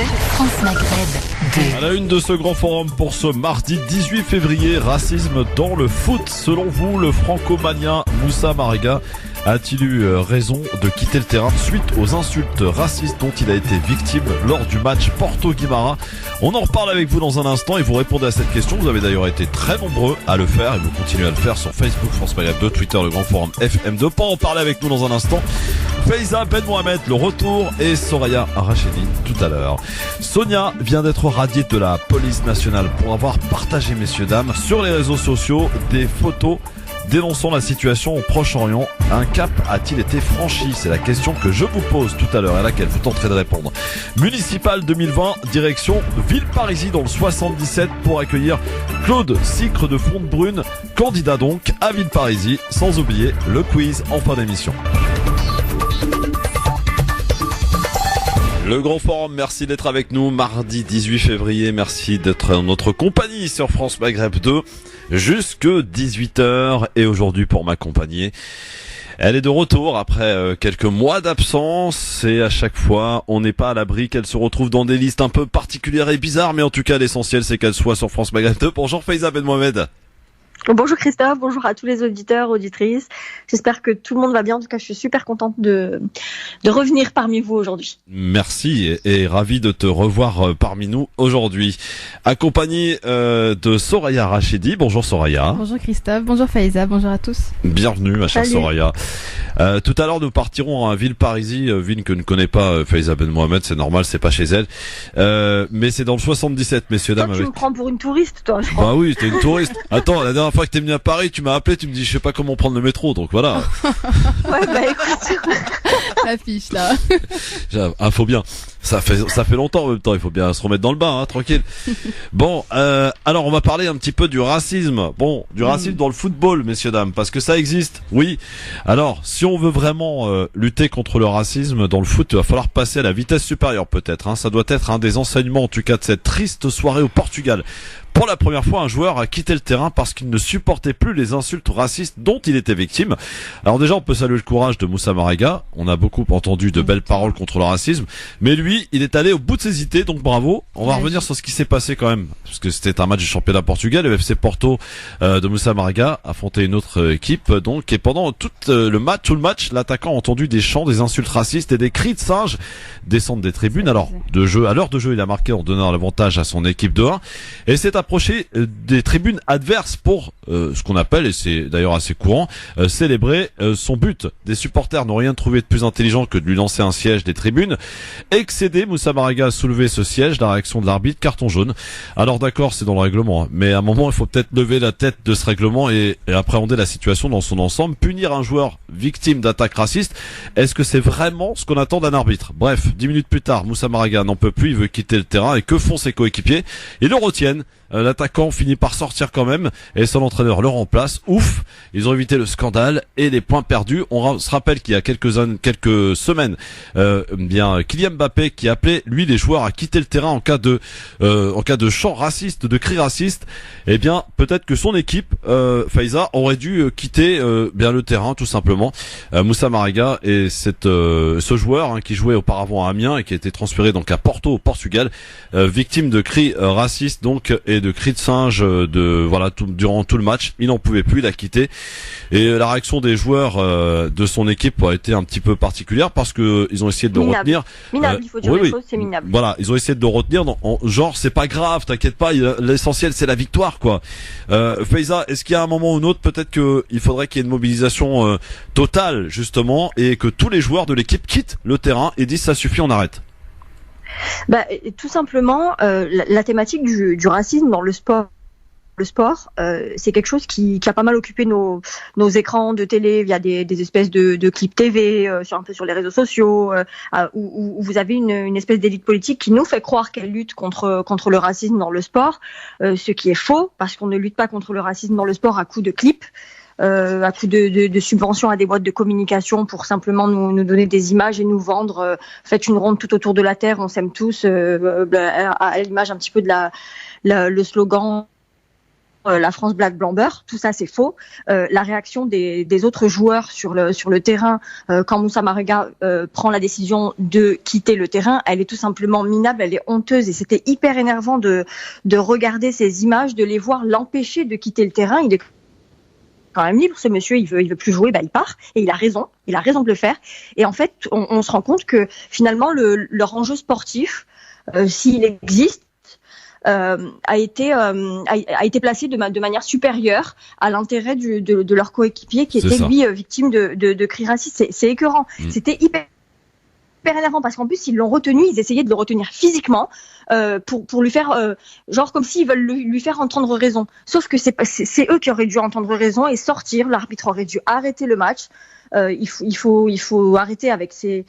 France Maghreb 2. À la une de ce grand forum pour ce mardi 18 février, racisme dans le foot. Selon vous, le franco-malien Moussa Marega a-t-il eu raison de quitter le terrain suite aux insultes racistes dont il a été victime lors du match Porto-Guimara? On en reparle avec vous dans un instant et vous répondez à cette question. Vous avez d'ailleurs été très nombreux à le faire et vous continuez à le faire sur Facebook, France Maghreb 2, Twitter, le grand forum FM2. Pour en parler avec nous dans un instant, Faiza Ben Mohamed, le retour, et Soraya Rachedi tout à l'heure. Sonia vient d'être radiée de la police nationale pour avoir partagé, messieurs, dames, sur les réseaux sociaux des photos dénonçant la situation au Proche-Orient. Un cap a-t-il été franchi? C'est la question que je vous pose tout à l'heure et à laquelle vous tenterez de répondre. Municipal 2020, direction Villeparisis dans le 77 pour accueillir Claude Sicre de Fontebrune, candidat donc à Villeparisis, sans oublier le quiz en fin d'émission. Le grand forum, merci d'être avec nous mardi 18 février, merci d'être en notre compagnie sur France Maghreb 2 jusque 18h et aujourd'hui pour m'accompagner. Elle est de retour après quelques mois d'absence et à chaque fois on n'est pas à l'abri qu'elle se retrouve dans des listes un peu particulières et bizarres, mais en tout cas l'essentiel c'est qu'elle soit sur France Maghreb 2. Bonjour Faiza Ben Mohamed. Bonjour Christophe, bonjour à tous les auditeurs, auditrices. J'espère que tout le monde va bien. En tout cas, je suis super contente de revenir parmi vous aujourd'hui. Merci et ravi de te revoir parmi nous aujourd'hui. Accompagné de Soraya Rachedi. Bonjour Soraya. Bonjour Christophe, bonjour Faiza, bonjour à tous. Bienvenue ma chère Soraya. Tout à l'heure nous partirons à Villeparisis, ville que ne connaît pas Faiza Ben Mohamed, c'est normal, c'est pas chez elle. Mais c'est dans le 77, messieurs, dames. Tu me prends pour une touriste, toi, je crois. Bah oui, t'es une touriste. Attends, la dernière fois que t'es venu à Paris, tu m'as appelé, tu me dis je sais pas comment prendre le métro, donc voilà. Ouais, bah écoute. L'affiche là. Faut bien. Ça fait longtemps en même temps, il faut bien se remettre dans le bain, hein, tranquille. Bon, alors on va parler un petit peu du racisme. Bon, du racisme dans le football, messieurs, dames, parce que ça existe, oui. Alors, si on veut vraiment lutter contre le racisme dans le foot, il va falloir passer à la vitesse supérieure peut-être. Hein. Ça doit être un des enseignements, en tout cas, de cette triste soirée au Portugal. Pour la première fois, un joueur a quitté le terrain parce qu'il ne supportait plus les insultes racistes dont il était victime. Alors déjà, on peut saluer le courage de Moussa Marega. On a beaucoup entendu de belles paroles contre le racisme. Mais lui, il est allé au bout de ses idées, donc bravo. On va revenir sur ce qui s'est passé quand même. Parce que c'était un match du championnat Portugal. Le FC Porto de Moussa Marega affrontait une autre équipe. Donc, et pendant tout le match, l'attaquant a entendu des chants, des insultes racistes et des cris de singe descendre des tribunes. Alors, à l'heure de jeu, il a marqué en donnant l'avantage à son équipe de 1. Et c'est approché des tribunes adverses pour ce qu'on appelle, et c'est d'ailleurs assez courant, célébrer son but. Des supporters n'ont rien trouvé de plus intelligent que de lui lancer un siège des tribunes. Excédé, Moussa Marega a soulevé ce siège, la réaction de l'arbitre, carton jaune. Alors d'accord, c'est dans le règlement, hein, mais à un moment il faut peut-être lever la tête de ce règlement et appréhender la situation dans son ensemble. Punir un joueur victime d'attaques racistes, est-ce que c'est vraiment ce qu'on attend d'un arbitre? Bref, 10 minutes plus tard, Moussa Marega n'en peut plus, il veut quitter le terrain, et que font ses coéquipiers? Ils le retiennent. L'attaquant finit par sortir quand même et son entraîneur le remplace. Ouf, ils ont évité le scandale et les points perdus. On se rappelle qu'il y a quelques semaines, Kylian Mbappé qui appelait lui les joueurs à quitter le terrain en cas de chants racistes, de cris racistes. Eh bien, peut-être que son équipe, Faiza, aurait dû quitter bien le terrain tout simplement. Moussa Marega et ce joueur qui jouait auparavant à Amiens et qui a été transféré donc à Porto au Portugal, victime de cris racistes donc et de cris de singe durant tout le match. Il n'en pouvait plus, il a quitté. Et la réaction des joueurs de son équipe a été un petit peu particulière parce que ils ont essayé de le retenir. Minable, il faut dire les choses, c'est minable. Voilà, ils ont essayé de le retenir genre c'est pas grave, t'inquiète pas, l'essentiel c'est la victoire quoi. Faiza, est-ce qu'il y a un moment ou un autre peut-être qu'il faudrait qu'il y ait une mobilisation totale justement et que tous les joueurs de l'équipe quittent le terrain et disent ça suffit, on arrête? Tout simplement, la thématique du racisme dans le sport, c'est quelque chose qui a pas mal occupé nos écrans de télé via des espèces de clips TV, un peu sur les réseaux sociaux, où vous avez une espèce d'élite politique qui nous fait croire qu'elle lutte contre le racisme dans le sport, ce qui est faux, parce qu'on ne lutte pas contre le racisme dans le sport à coups de clips. À coup de subventions à des boîtes de communication pour simplement nous donner des images et nous vendre faites une ronde tout autour de la terre, on s'aime tous, à l'image un petit peu de le slogan la France black blanc beurre, tout ça c'est faux. La réaction des autres joueurs sur le terrain quand Moussa Marega prend la décision de quitter le terrain, elle est tout simplement minable, elle est honteuse et c'était hyper énervant de regarder ces images, de les voir l'empêcher de quitter le terrain. Il est quand même libre, ce monsieur, il veut plus jouer, il part et il a raison de le faire. Et en fait, on se rend compte que finalement leur enjeu sportif, s'il existe, a été placé de manière supérieure à l'intérêt de leur coéquipier qui était lui victime de cris racistes. C'est écœurant. C'était hyper énervant parce qu'en plus ils l'ont retenu, ils essayaient de le retenir physiquement pour lui faire genre comme s'ils veulent lui faire entendre raison. Sauf que c'est eux qui auraient dû entendre raison et sortir. L'arbitre aurait dû arrêter le match. Il faut arrêter avec ces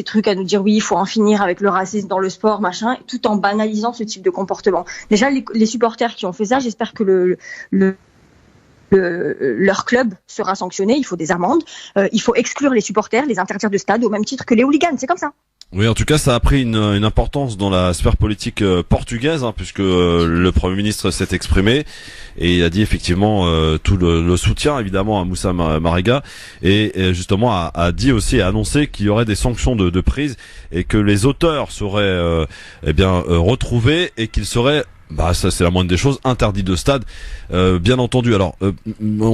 trucs à nous dire oui, il faut en finir avec le racisme dans le sport, machin, tout en banalisant ce type de comportement. Déjà, les supporters qui ont fait ça, j'espère que leur club sera sanctionné. Il faut des amendes. Il faut exclure les supporters, les interdire de stade au même titre que les hooligans. C'est comme ça. Oui, en tout cas, ça a pris une importance dans la sphère politique portugaise, puisque le Premier ministre s'est exprimé et il a dit effectivement tout le soutien évidemment à Moussa Marega et justement a dit aussi et a annoncé qu'il y aurait des sanctions de prise et que les auteurs seraient retrouvés et qu'ils seraient ça c'est la moindre des choses, interdit de stade, bien entendu. Alors,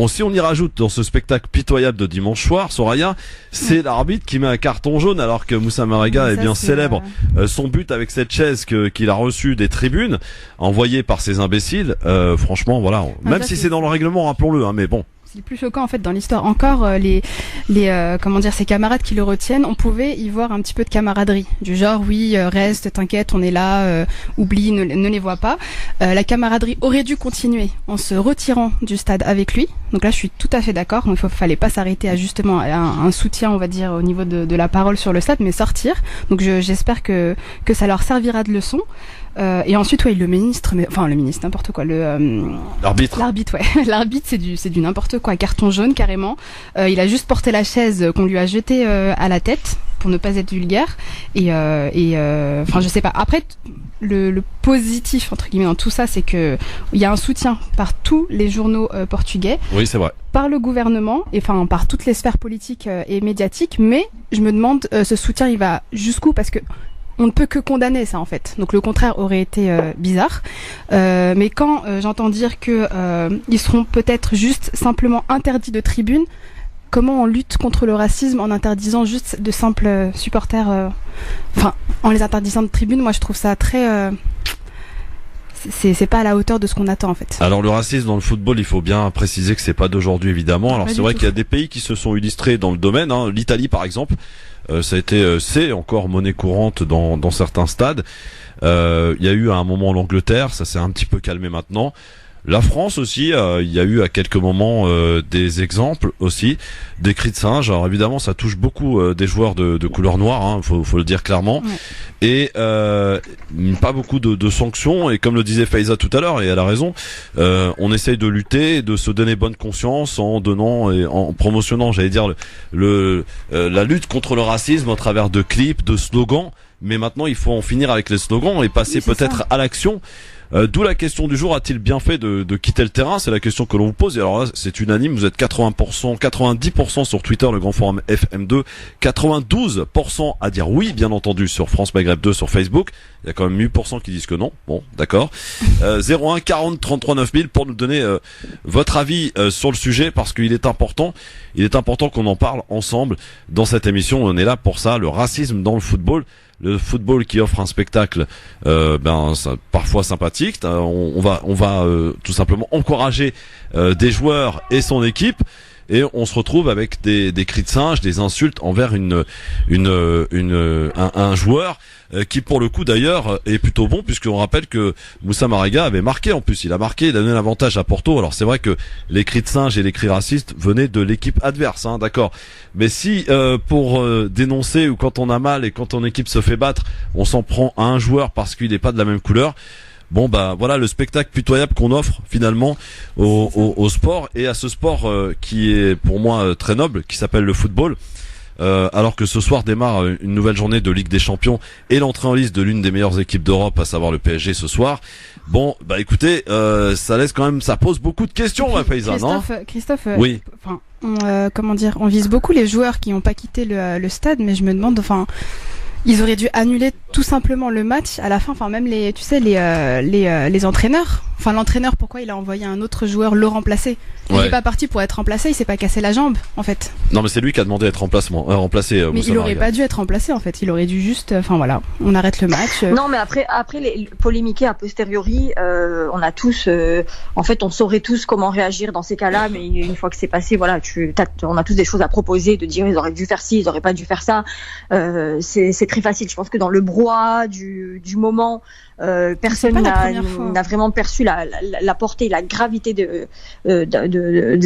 si on y rajoute dans ce spectacle pitoyable de dimanche soir, Soraya, c'est l'arbitre qui met un carton jaune alors que Moussa Marega célèbre son but avec cette chaise qu'il a reçue des tribunes, envoyée par ces imbéciles. Franchement, voilà. Même si c'est dans le règlement, rappelons-le, mais bon. C'est le plus choquant en fait dans l'histoire. Encore ces camarades qui le retiennent, on pouvait y voir un petit peu de camaraderie, du genre oui, reste, t'inquiète, on est là, oublie, ne les vois pas. La camaraderie aurait dû continuer en se retirant du stade avec lui. Donc là, je suis tout à fait d'accord. Donc, fallait pas s'arrêter à justement un soutien, on va dire, au niveau de la parole sur le stade, mais sortir. Donc j'espère que ça leur servira de leçon. Et ensuite, le ministre, n'importe quoi, l'arbitre, ouais, l'arbitre, c'est du n'importe quoi, carton jaune carrément. Il a juste porté la chaise qu'on lui a jetée à la tête pour ne pas être vulgaire. Je sais pas. Après, le positif entre guillemets dans tout ça, c'est que il y a un soutien par tous les journaux portugais. Oui, c'est vrai. Par le gouvernement, et par toutes les sphères politiques et médiatiques. Mais je me demande, ce soutien, il va jusqu'où? Parce que on ne peut que condamner ça en fait. Donc le contraire aurait été bizarre. Mais quand j'entends dire que ils seront peut-être juste simplement interdits de tribune, comment on lutte contre le racisme en interdisant juste de simples supporters, en les interdisant de tribune, moi je trouve ça très... c'est pas à la hauteur de ce qu'on attend en fait. Alors le racisme dans le football, il faut bien préciser que c'est pas d'aujourd'hui évidemment. Alors c'est vrai qu'il y a des pays qui se sont illustrés dans le domaine, l'Italie par exemple. Ça a été, c'est encore monnaie courante dans certains stades. Il y a eu à un moment l'Angleterre, ça s'est un petit peu calmé maintenant. La France aussi, il y a eu à quelques moments des exemples aussi, des cris de singe. Alors évidemment, ça touche beaucoup des joueurs de couleur noire, faut le dire clairement. Ouais. Et pas beaucoup de sanctions. Et comme le disait Faiza tout à l'heure, et elle a raison, on essaye de lutter, de se donner bonne conscience en donnant et en promotionnant, j'allais dire, la lutte contre le racisme à travers de clips, de slogans. Mais maintenant, il faut en finir avec les slogans et passer peut-être à l'action. D'où la question du jour, a-t-il bien fait de quitter le terrain? C'est la question que l'on vous pose. Et alors là, c'est unanime. Vous êtes 90% sur Twitter, le grand forum FM2. 92% à dire oui, bien entendu, sur France Maghreb 2 sur Facebook. Il y a quand même 8% qui disent que non. Bon, d'accord. 01 40 33 9000 pour nous donner votre avis sur le sujet, parce qu'il est important. Il est important qu'on en parle ensemble dans cette émission. On est là pour ça. Le racisme dans le football. Le football qui offre un spectacle parfois sympathique. On va tout simplement encourager des joueurs et son équipe, et on se retrouve avec des cris de singe, des insultes envers un joueur qui pour le coup d'ailleurs est plutôt bon, puisqu'on rappelle que Moussa Marega avait marqué en plus. Il a donné l'avantage à Porto. Alors c'est vrai que les cris de singe et les cris racistes venaient de l'équipe adverse, d'accord. Mais si pour dénoncer, ou quand on a mal et quand ton équipe se fait battre, on s'en prend à un joueur parce qu'il n'est pas de la même couleur, bon voilà le spectacle pitoyable qu'on offre finalement au sport, et à ce sport qui est pour moi très noble, qui s'appelle le football. alors que ce soir démarre une nouvelle journée de Ligue des Champions et l'entrée en liste de l'une des meilleures équipes d'Europe, à savoir le PSG ce soir. Bon, bah écoutez, ça laisse quand même, ça pose beaucoup de questions, ma paysanne, non? Christophe, oui. Enfin, on vise beaucoup les joueurs qui n'ont pas quitté le stade, mais je me demande, enfin, ils auraient dû annuler tout simplement le match à la fin. Enfin, même les entraîneurs. Enfin, l'entraîneur, pourquoi il a envoyé un autre joueur le remplacer? Il n'est pas parti pour être remplacé, il s'est pas cassé la jambe, en fait. Non, mais c'est lui qui a demandé d'être remplacé. Mais il aurait pas dû être remplacé, en fait. Il aurait dû juste, enfin voilà, on arrête le match. Non, mais après les polémiquer a posteriori, on a tous, en fait, on saurait tous comment réagir dans ces cas-là, mais une fois que c'est passé, voilà, on a tous des choses à proposer, de dire ils auraient dû faire ci, ils auraient pas dû faire ça. C'est très facile. Je pense que dans le brouhaha du moment, personne n'a vraiment perçu la portée, la gravité de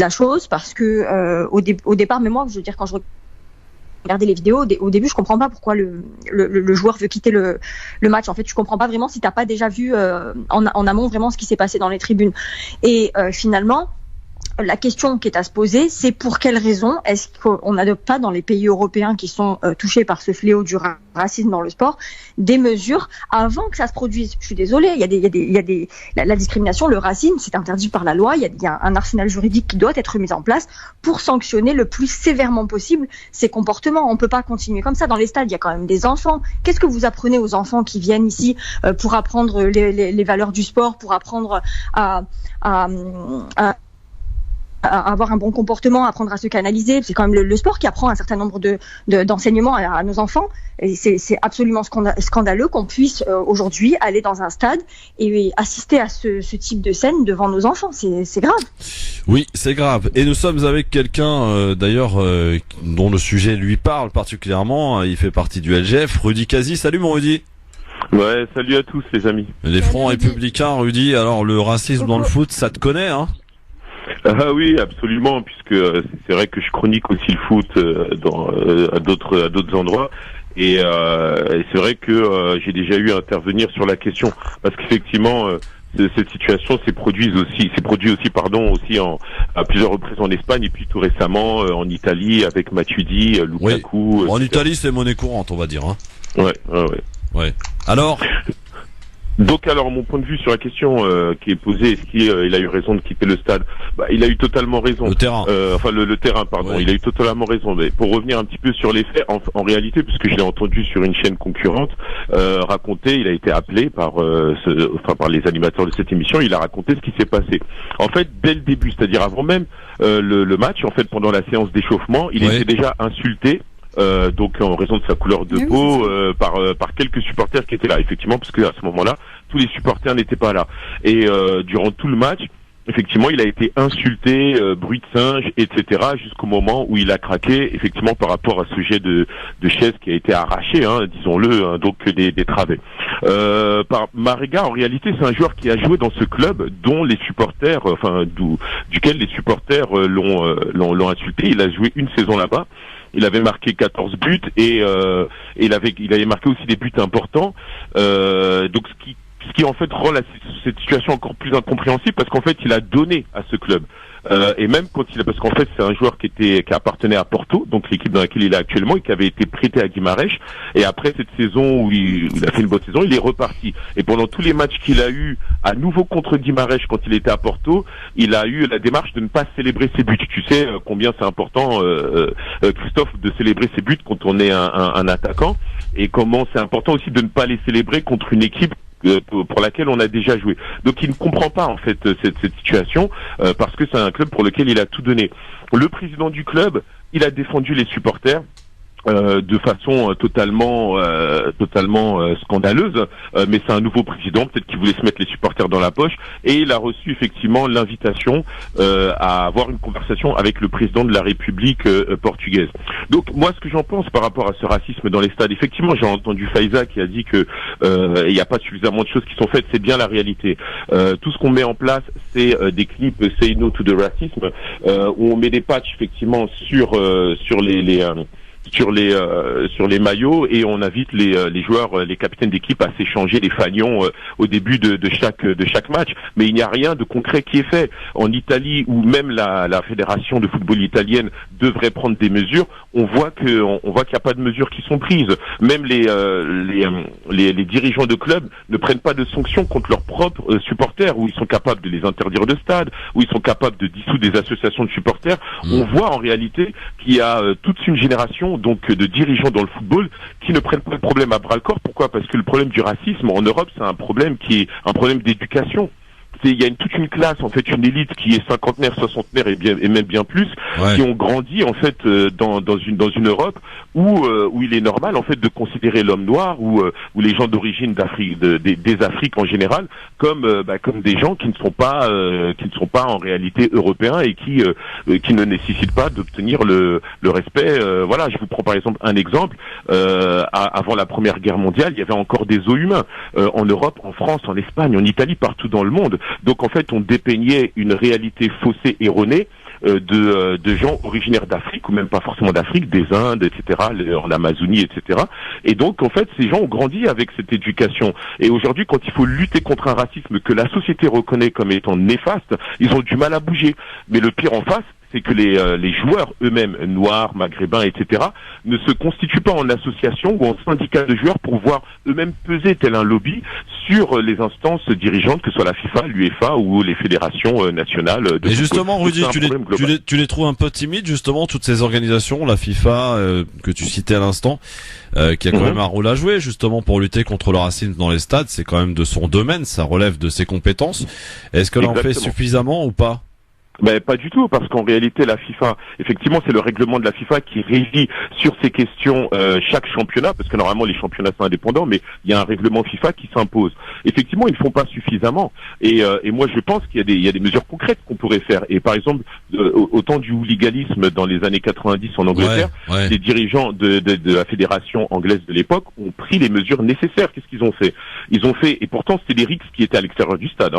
la chose, parce que au départ, mais moi, je veux dire, quand je regardais les vidéos, au début, je comprends pas pourquoi le joueur veut quitter le match. En fait, je comprends pas vraiment si t'as pas déjà vu en amont vraiment ce qui s'est passé dans les tribunes. Et finalement, la question qui est à se poser, c'est pour quelles raisons est-ce qu'on n'adopte pas dans les pays européens qui sont touchés par ce fléau du racisme dans le sport des mesures avant que ça se produise. Je suis désolée, la discrimination, le racisme, c'est interdit par la loi. Il y a un arsenal juridique qui doit être mis en place pour sanctionner le plus sévèrement possible ces comportements. On peut pas continuer comme ça. Dans les stades, il y a quand même des enfants. Qu'est-ce que vous apprenez aux enfants qui viennent ici pour apprendre les valeurs du sport, pour apprendre à avoir un bon comportement, apprendre à se canaliser? C'est quand même le sport qui apprend un certain nombre d'enseignements à nos enfants. Et c'est absolument scandaleux qu'on puisse aujourd'hui aller dans un stade et assister à ce type de scène devant nos enfants. C'est grave. Oui, c'est grave. Et nous sommes avec quelqu'un d'ailleurs dont le sujet lui parle particulièrement. Il fait partie du LGF, Rudy Kazi. Salut mon Rudy. Ouais, salut à tous les amis. Les Fronts Républicains, Rudy. Alors le racisme dans le foot, ça te connaît, hein? Ah oui, absolument, puisque c'est vrai que je chronique aussi le foot à d'autres endroits, et c'est vrai que j'ai déjà eu à intervenir sur la question, parce qu'effectivement cette situation s'est produite aussi à plusieurs reprises en Espagne, et puis tout récemment en Italie avec Matuidi, Lukaku. Oui. En Italie, c'est monnaie courante, on va dire, hein. Ouais. Alors. Donc mon point de vue sur la question qui est posée, est-ce qu'il a eu raison de quitter le stade? Il a eu totalement raison. Le terrain. Le terrain, pardon. Ouais. Il a eu totalement raison. Mais pour revenir un petit peu sur les faits, en réalité, puisque je l'ai entendu sur une chaîne concurrente raconter, il a été appelé par les animateurs de cette émission, il a raconté ce qui s'est passé. En fait, dès le début, c'est-à-dire avant même le match, en fait, pendant la séance d'échauffement, il était déjà insulté. Donc en raison de sa couleur de peau, par quelques supporters qui étaient là, effectivement, parce que à ce moment-là, tous les supporters n'étaient pas là. Et durant tout le match, effectivement, il a été insulté, bruit de singe, etc., jusqu'au moment où il a craqué, effectivement, par rapport à ce jet de chaise qui a été arraché, disons-le, donc des travées. Par Marega, en réalité, c'est un joueur qui a joué dans ce club dont les supporters, duquel les supporters l'ont insulté. Il a joué une saison là-bas. Il avait marqué 14 buts et il avait marqué aussi des buts importants. Donc ce qui en fait rend cette situation encore plus incompréhensible, parce qu'en fait il a donné à ce club. Et même parce qu'en fait c'est un joueur qui appartenait à Porto, donc l'équipe dans laquelle il est actuellement, et qui avait été prêté à Guimarães. Et après cette saison où il a fait une bonne saison, il est reparti. Et pendant tous les matchs qu'il a eu à nouveau contre Guimarães quand il était à Porto, il a eu la démarche de ne pas célébrer ses buts. Tu sais combien c'est important, Christophe, de célébrer ses buts quand on est un attaquant, et comment c'est important aussi de ne pas les célébrer contre une équipe pour laquelle on a déjà joué. Donc il ne comprend pas en fait cette situation, parce que c'est un club pour lequel il a tout donné. Le président du club, il a défendu les supporters de façon totalement scandaleuse, mais c'est un nouveau président, peut-être qu'il voulait se mettre les supporters dans la poche, et il a reçu effectivement l'invitation à avoir une conversation avec le président de la République portugaise. Donc moi, ce que j'en pense par rapport à ce racisme dans les stades, effectivement, j'ai entendu Faiza qui a dit que il n'y a pas suffisamment de choses qui sont faites. C'est bien la réalité. Tout ce qu'on met en place, c'est des clips Say No to the Racism, où on met des patchs effectivement sur sur les maillots et on invite les joueurs, les capitaines d'équipe à s'échanger les fanions au début de chaque match. Mais il n'y a rien de concret qui est fait. En Italie, où même la fédération de football italienne devrait prendre des mesures, on voit qu'il n'y a pas de mesures qui sont prises. Même les dirigeants de clubs ne prennent pas de sanctions contre leurs propres supporters, où ils sont capables de les interdire de stade, où ils sont capables de dissoudre des associations de supporters. On voit en réalité qu'il y a toute une génération donc de dirigeants dans le football qui ne prennent pas le problème à bras le corps. Pourquoi ? Parce que le problème du racisme en Europe, c'est un problème qui est un problème d'éducation. Il y a toute une classe, en fait, une élite qui est cinquantenaire, soixantenaire et même bien plus, qui ont grandi en fait dans une Europe où il est normal en fait de considérer l'homme noir ou les gens d'origine d'Afrique, des Afriques en général, comme des gens qui ne sont pas en réalité européens et qui ne nécessitent pas d'obtenir le respect. Voilà, je vous prends par exemple un exemple. Avant la Première Guerre mondiale, il y avait encore des os humains en Europe, en France, en Espagne, en Italie, partout dans le monde. Donc en fait, on dépeignait une réalité faussée, erronée de gens originaires d'Afrique ou même pas forcément d'Afrique, des Indes, etc., en Amazonie, etc. Et donc en fait, ces gens ont grandi avec cette éducation. Et aujourd'hui, quand il faut lutter contre un racisme que la société reconnaît comme étant néfaste, ils ont du mal à bouger. Mais le pire en face, c'est que les joueurs eux-mêmes, noirs, maghrébins, etc., ne se constituent pas en association ou en syndicat de joueurs pour voir eux-mêmes peser tel un lobby sur les instances dirigeantes, que ce soit la FIFA, l'UEFA ou les fédérations nationales de football. Et justement, Rudy, tu les trouves un peu timides, justement, toutes ces organisations, la FIFA, que tu citais à l'instant, qui a quand même un rôle à jouer, justement, pour lutter contre le racisme dans les stades. C'est quand même de son domaine, ça relève de ses compétences. Est-ce qu'elle en fait suffisamment ou pas ? Ben pas du tout, parce qu'en réalité la FIFA, effectivement, c'est le règlement de la FIFA qui régit sur ces questions chaque championnat, parce que normalement les championnats sont indépendants, mais il y a un règlement FIFA qui s'impose. Effectivement, ils ne font pas suffisamment, et moi je pense qu'il y a des mesures concrètes qu'on pourrait faire. Et par exemple, au temps du hooliganisme dans les années 90 en Angleterre, les dirigeants de la fédération anglaise de l'époque ont pris les mesures nécessaires. Qu'est-ce qu'ils ont fait ? Ils ont fait, et pourtant c'était les rixes qui étaient à l'extérieur du stade,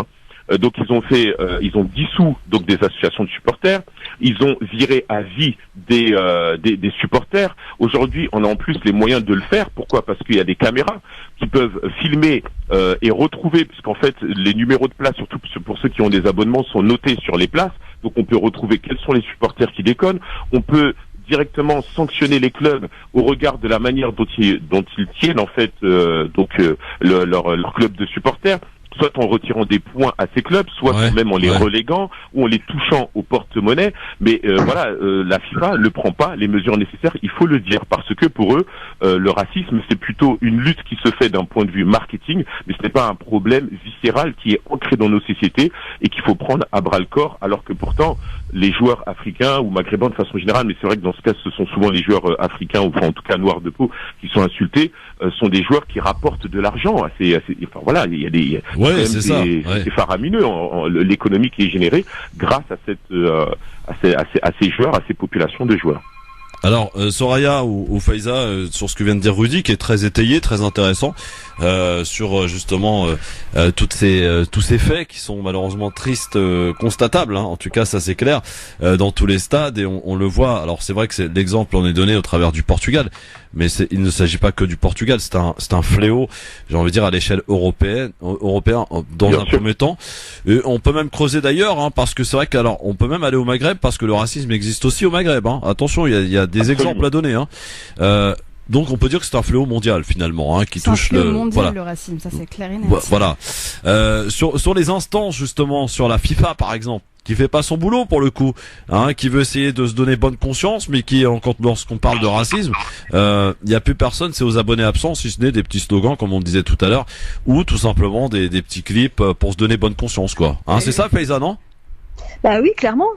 donc ils ont dissous donc des associations de supporters, ils ont viré à vie des supporters. Aujourd'hui, on a en plus les moyens de le faire. Pourquoi ? Parce qu'il y a des caméras qui peuvent filmer et retrouver, puisqu'en fait les numéros de place, surtout pour ceux qui ont des abonnements, sont notés sur les places. Donc on peut retrouver quels sont les supporters qui déconnent. On peut directement sanctionner les clubs au regard de la manière dont ils tiennent en fait leur club de supporters, soit en retirant des points à ces clubs, soit même en les reléguant ou en les touchant au porte-monnaie. Mais la FIFA ne prend pas les mesures nécessaires, il faut le dire, parce que pour eux, le racisme, c'est plutôt une lutte qui se fait d'un point de vue marketing, mais ce n'est pas un problème viscéral qui est ancré dans nos sociétés et qu'il faut prendre à bras le corps, alors que pourtant, les joueurs africains ou maghrébins de façon générale, mais c'est vrai que dans ce cas, ce sont souvent les joueurs africains, ou en tout cas noirs de peau, qui sont insultés, sont des joueurs qui rapportent de l'argent. Enfin voilà, il y a des... c'est faramineux l'économie qui est générée grâce à ces joueurs, à ces populations de joueurs. Alors Soraya ou Faiza, sur ce que vient de dire Rudy, qui est très étayé, très intéressant, sur justement tous ces faits qui sont malheureusement tristes, constatables, en tout cas ça c'est clair, dans tous les stades, et on le voit. Alors c'est vrai que l'exemple en est donné au travers du Portugal, mais il ne s'agit pas que du Portugal, c'est un fléau, j'ai envie de dire, à l'échelle européen dans un premier temps. Et on peut même creuser d'ailleurs, parce que c'est vrai qu'alors on peut même aller au Maghreb, parce que le racisme existe aussi au Maghreb. Attention, il y a des exemples à donner. Donc on peut dire que c'est un fléau mondial finalement, qui touche le mondial, le racisme, ça c'est clair et net. Voilà. Sur les instances justement, sur la FIFA par exemple, qui fait pas son boulot pour le coup, qui veut essayer de se donner bonne conscience, mais qui, lorsqu'on parle de racisme, il y a plus personne, c'est aux abonnés absents, si ce n'est des petits slogans comme on disait tout à l'heure, ou tout simplement des petits clips pour se donner bonne conscience, quoi. C'est ça, Faiza, non ? Bah oui, clairement,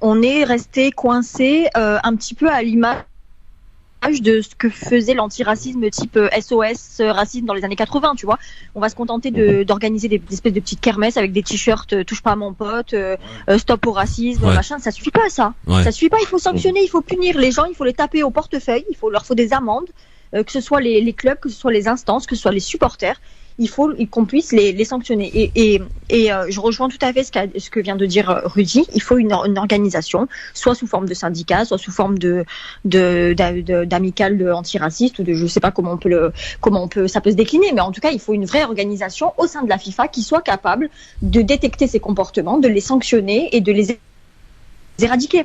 on est resté coincé un petit peu à l'image de ce que faisait l'antiracisme type SOS racisme dans les années 80, tu vois. On va se contenter d'organiser des espèces de petites kermesses avec des t-shirts touche pas à mon pote, stop au racisme, machin, ça suffit pas ça. Ça suffit pas, il faut sanctionner, il faut punir les gens, il faut les taper au portefeuille, leur faut des amendes, que ce soit les clubs, que ce soit les instances, que ce soit les supporters. il faut qu'on puisse les sanctionner. Et je rejoins tout à fait ce que vient de dire Rudy. Il faut une organisation, soit sous forme de syndicat, soit sous forme d'amicale antiraciste, ou de je sais pas comment ça peut se décliner, mais en tout cas, il faut une vraie organisation au sein de la FIFA qui soit capable de détecter ces comportements, de les sanctionner et de les éradiquer.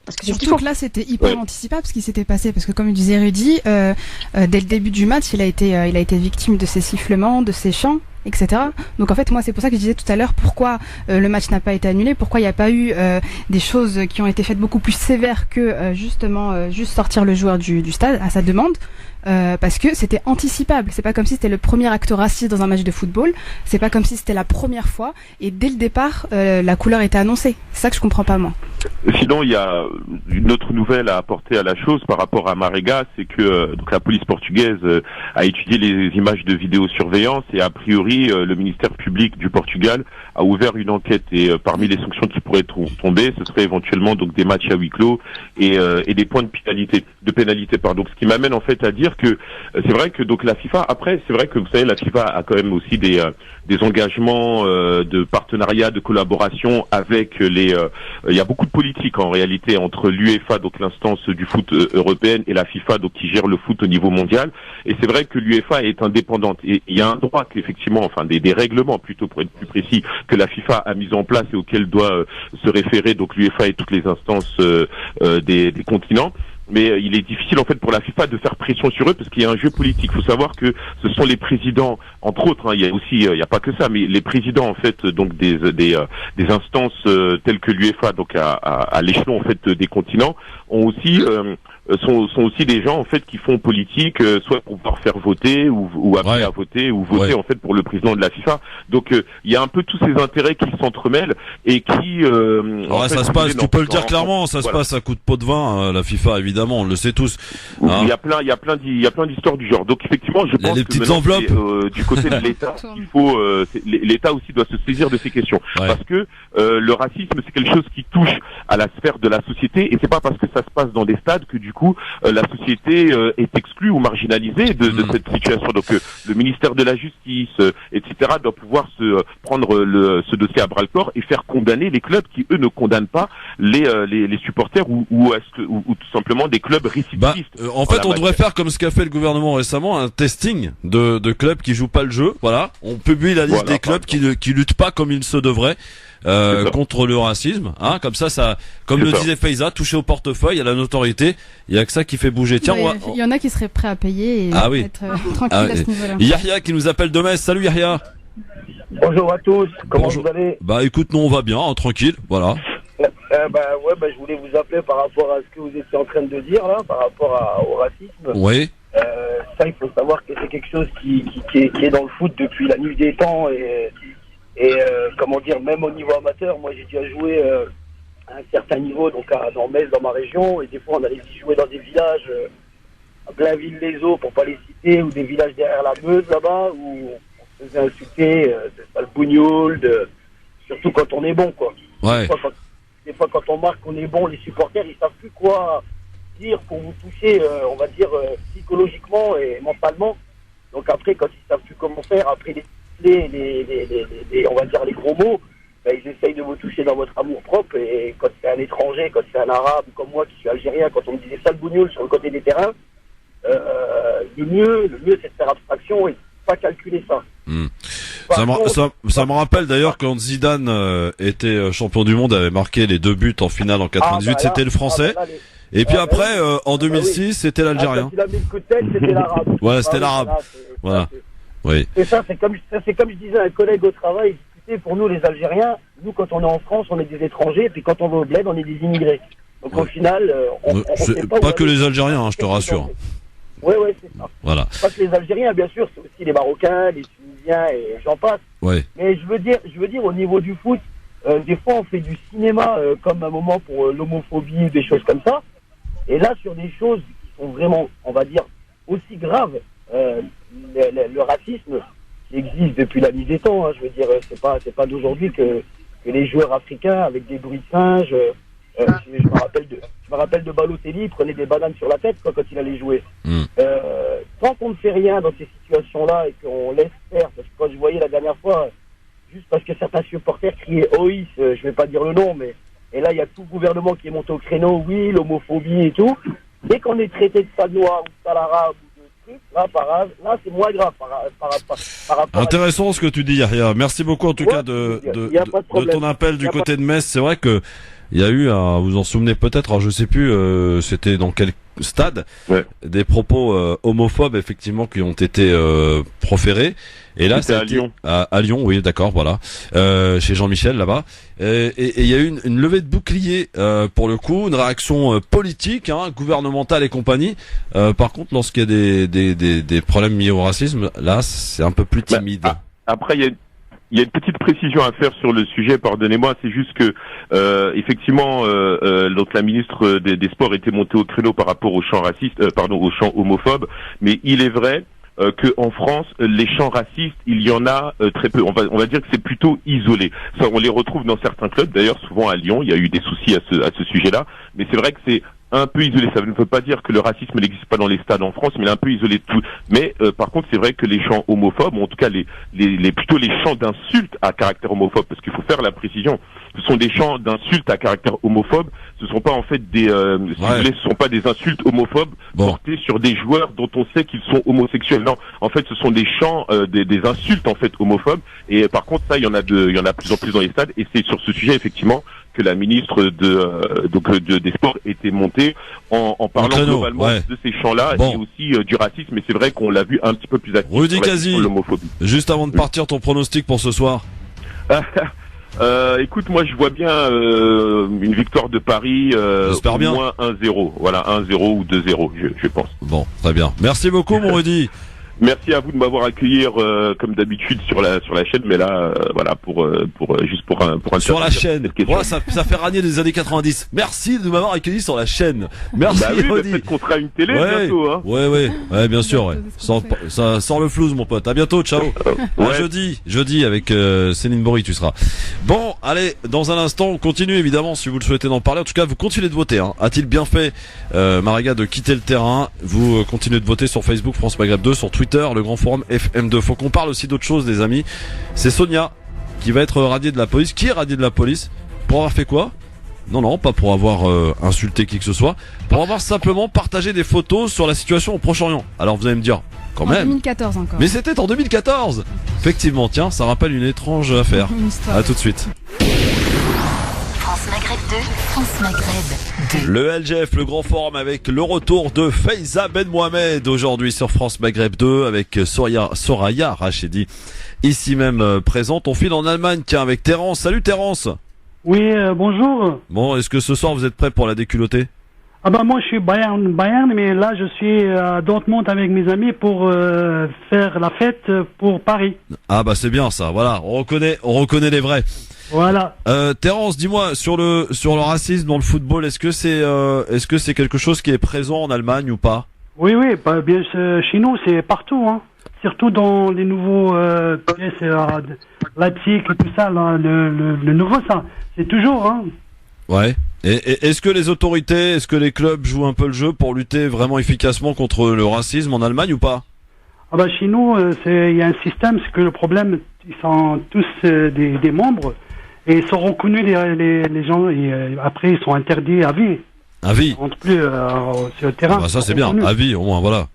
Parce que surtout que là, c'était hyper anticipable ce qui s'était passé, parce que comme disait Rudy, dès le début du match, il a été victime de ces sifflements, de ces chants, etc. Donc en fait, moi, c'est pour ça que je disais tout à l'heure pourquoi le match n'a pas été annulé, pourquoi il n'y a pas eu des choses qui ont été faites beaucoup plus sévères que justement juste sortir le joueur du stade à sa demande. Parce que c'était anticipable. C'est pas comme si c'était le premier acte raciste dans un match de football. C'est pas comme si c'était la première fois. Et dès le départ, la couleur était annoncée. C'est ça que je comprends pas, moi. Sinon, il y a une autre nouvelle à apporter à la chose par rapport à Marega, c'est que donc la police portugaise a étudié les images de vidéosurveillance et a priori le ministère public du Portugal a ouvert une enquête et parmi les sanctions qui pourraient tomber, ce serait éventuellement donc des matchs à huis clos et des points de pénalité. Donc ce qui m'amène en fait à dire que c'est vrai que donc la FIFA, après c'est vrai que vous savez la FIFA a quand même aussi des engagements de partenariat, de collaboration avec il y a beaucoup de politique en réalité entre l'UEFA, donc l'instance du foot européenne, et la FIFA, donc qui gère le foot au niveau mondial. Et c'est vrai que l'UEFA est indépendante et il y a un droit qu'effectivement, enfin des règlements plutôt pour être plus précis, que la FIFA a mis en place et auquel doit se référer donc l'UEFA et toutes les instances des continents. Mais il est difficile en fait pour la FIFA de faire pression sur eux parce qu'il y a un jeu politique. Il faut savoir que ce sont les présidents, entre autres, il y a aussi, il y a pas que ça, mais les présidents en fait donc des instances telles que l'UEFA, donc à l'échelon en fait des continents, ont aussi sont aussi des gens en fait qui font politique, soit pour pouvoir faire voter ou après à voter ou voter en fait pour le président de la FIFA. Donc il y a un peu tous ces intérêts qui s'entremêlent et qui. Ça se passe. Tu peux le dire clairement. Ça se passe à coup de pot de vin. La FIFA, évidemment, on le sait tous. Hein. Il y a plein d'histoires du genre. Donc effectivement, je pense les petites enveloppes du côté de l'État, il faut l'État aussi doit se saisir de ces questions parce que le racisme c'est quelque chose qui touche à la sphère de la société et c'est pas parce que ça se passe dans des stades que du coup la société est exclue ou marginalisée de cette situation. Donc le ministère de la Justice, etc. doit pouvoir se prendre ce dossier à bras le corps et faire condamner les clubs qui eux ne condamnent pas les supporters ou tout simplement des clubs récidivistes. En fait, on devrait faire comme ce qu'a fait le gouvernement récemment, un testing de clubs qui jouent pas le jeu. Voilà, on publie la liste des clubs qui luttent pas comme il se devrait. Contre le racisme, hein, comme ça, comme le disait Faiza, toucher au portefeuille, à la notoriété, il y a que ça qui fait bouger. Tiens, il y en a qui seraient prêts à payer et être tranquille à ce niveau-là. Yahya qui nous appelle de Metz. Salut Yahya. Bonjour à tous. Comment vous allez? Écoute, nous on va bien, tranquille, voilà. Je voulais vous appeler par rapport à ce que vous étiez en train de dire là, par rapport au racisme. Oui. Ça, il faut savoir que c'est quelque chose qui est dans le foot depuis la nuit des temps et comment dire, même au niveau amateur, moi j'ai déjà joué à un certain niveau, donc dans Metz, dans ma région, et des fois on allait y jouer dans des villages à Blainville-les-Eaux, pour pas les citer, ou des villages derrière la Meuse là-bas, où on se faisait insulter de sale bougnoul, surtout quand on est bon, quoi. Ouais. Des fois quand on marque qu'on est bon, les supporters ils savent plus quoi dire pour vous toucher, on va dire psychologiquement et mentalement. Donc après, quand ils savent plus comment faire, après on va dire les gros mots, ils essayent de vous toucher dans votre amour propre. Et quand c'est un étranger, quand c'est un arabe comme moi qui suis algérien, quand on me disait sale bougnoul sur le côté des terrains, le mieux c'est de faire abstraction et pas calculer ça. Ça me rappelle d'ailleurs quand Zidane était champion du monde, avait marqué les 2 buts en finale en 98, c'était le français. Et puis après, en 2006, c'était l'Algérien. Il a mis le coup de tête, c'était l'arabe. Ouais, c'était l'arabe. Voilà. Oui. C'est ça, c'est comme je disais à un collègue au travail, écoutez, pour nous les Algériens, nous quand on est en France, on est des étrangers, puis quand on va au bled, on est des immigrés. Donc au final, on sait pas que les Algériens, je te rassure. Oui, c'est ça. Voilà. Pas que les Algériens, bien sûr, c'est aussi les Marocains, les Tunisiens et j'en passe. Ouais. Mais je veux dire au niveau du foot, des fois on fait du cinéma comme un moment pour l'homophobie ou des choses comme ça. Et là, sur des choses qui sont vraiment, on va dire, aussi graves, le racisme qui existe depuis la nuit des temps, je veux dire, c'est pas d'aujourd'hui que les joueurs africains avec des bruits de singes Je me rappelle de Balotelli, il prenait des bananes sur la tête quand il allait jouer. Tant qu'on ne fait rien dans ces situations-là et qu'on laisse faire, parce que quand je voyais la dernière fois, juste parce que certains supporters criaient OIS, je vais pas dire le nom, mais et là il y a tout le gouvernement qui est monté au créneau, oui, l'homophobie et tout. Dès qu'on est traité de sale noir ou de sale arabe ou de trucs, là c'est moins grave par rapport Intéressant ce que tu dis, Yahya. Merci beaucoup en tout cas de ton appel du côté de Metz. C'est vrai que il y a eu, vous vous en souvenez peut-être, alors je sais plus, c'était dans quel stade, des propos homophobes effectivement qui ont été proférés. Et là, c'était à Lyon. À Lyon, oui, d'accord, voilà, chez Jean-Michel là-bas. Et il y a eu une levée de bouclier pour le coup, une réaction politique, gouvernementale et compagnie. Par contre, lorsqu'il y a des problèmes liés au racisme, là, c'est un peu plus timide. Après, il y a une petite précision à faire sur le sujet, pardonnez-moi, c'est juste que effectivement donc la ministre des Sports était montée au créneau par rapport aux chants racistes, aux chants homophobes, mais il est vrai que en France, les chants racistes, il y en a très peu. On va dire que c'est plutôt isolé. Ça, on les retrouve dans certains clubs. D'ailleurs, souvent à Lyon, il y a eu des soucis à ce sujet-là. Mais c'est vrai que c'est un peu isolé. Ça ne veut pas dire que le racisme n'existe pas dans les stades en France, mais il est un peu isolé de tout. Mais par contre, c'est vrai que les chants homophobes, ou en tout cas plutôt les chants d'insultes à caractère homophobe, parce qu'il faut faire la précision. Ce sont des chants d'insultes à caractère homophobe. Ce sont pas en fait si vous voulez, ce sont pas des insultes homophobes portées sur des joueurs dont on sait qu'ils sont homosexuels. Non, en fait, ce sont des chants, des insultes en fait homophobes. Et par contre, ça, il y en a de plus en plus dans les stades. Et c'est sur ce sujet effectivement que la ministre des Sports était montée en parlant globalement de ces chants-là et aussi du racisme. Et c'est vrai qu'on l'a vu un petit peu plus actif Rudy Kazi, sur l'homophobie. Juste avant de partir, ton pronostic pour ce soir? Écoute, moi je vois bien une victoire de Paris, J'espère bien. moins 1-0, voilà 1-0 ou 2-0, je pense. Bon, très bien. Merci beaucoup, mon Rudy. Merci à vous de m'avoir accueilli comme d'habitude sur la chaîne, mais là voilà pour sur la chaîne. Voilà, ça fait ragner des années 90. Merci de m'avoir accueilli sur la chaîne. Merci. Bah oui, peut-être qu'on fera une télé bientôt, hein. Ouais, bien sûr. Ouais. Ça sort le flouze, mon pote. À bientôt, ciao. Jeudi avec Céline Bory, tu seras. Bon, allez, dans un instant, on continue évidemment si vous le souhaitez d'en parler. En tout cas, vous continuez de voter. A-t-il bien fait Mariga de quitter le terrain? Vous continuez de voter sur Facebook France Maghreb 2, sur Twitter, le grand forum FM2. Faut qu'on parle aussi d'autre chose, les amis. C'est Sonia qui va être radiée de la police. Qui est radiée de la police? Pour avoir fait quoi? Non, pas pour avoir insulté qui que ce soit. Pour avoir simplement partagé des photos sur la situation au Proche-Orient. Alors vous allez me dire, quand même. En 2014 encore. Mais c'était en 2014. Effectivement, tiens, ça rappelle une étrange affaire. À tout de suite. France Maghreb 2, France Maghreb 2. Le LGF, le grand forum avec le retour de Faiza Ben Mohamed aujourd'hui sur France Maghreb 2 avec Soraya Rachedi ici même présente. On file en Allemagne, tiens, avec Terence. Salut Terence. Oui, bonjour. Bon, est-ce que ce soir vous êtes prêt pour la déculottée? Ah bah moi je suis Bayern, mais là je suis à Dortmund avec mes amis pour faire la fête pour Paris. Ah bah c'est bien ça, voilà, on reconnaît les vrais. Voilà. Terence, dis-moi sur le racisme dans le football, est-ce que c'est quelque chose qui est présent en Allemagne ou pas? Oui, bah, bien chez nous c'est partout, hein. Surtout dans les nouveaux pièces Leipzig et tout ça, là, le nouveau ça, c'est toujours, hein. Ouais. Et est-ce que les autorités, est-ce que les clubs jouent un peu le jeu pour lutter vraiment efficacement contre le racisme en Allemagne ou pas? Ah bah chez nous, il y a un système, c'est que le problème, ils sont tous des membres et ils sont reconnus les gens et après ils sont interdits à vie. À vie. Ils rentrent plus sur le terrain. Bah ça c'est bien, à vie au moins, voilà.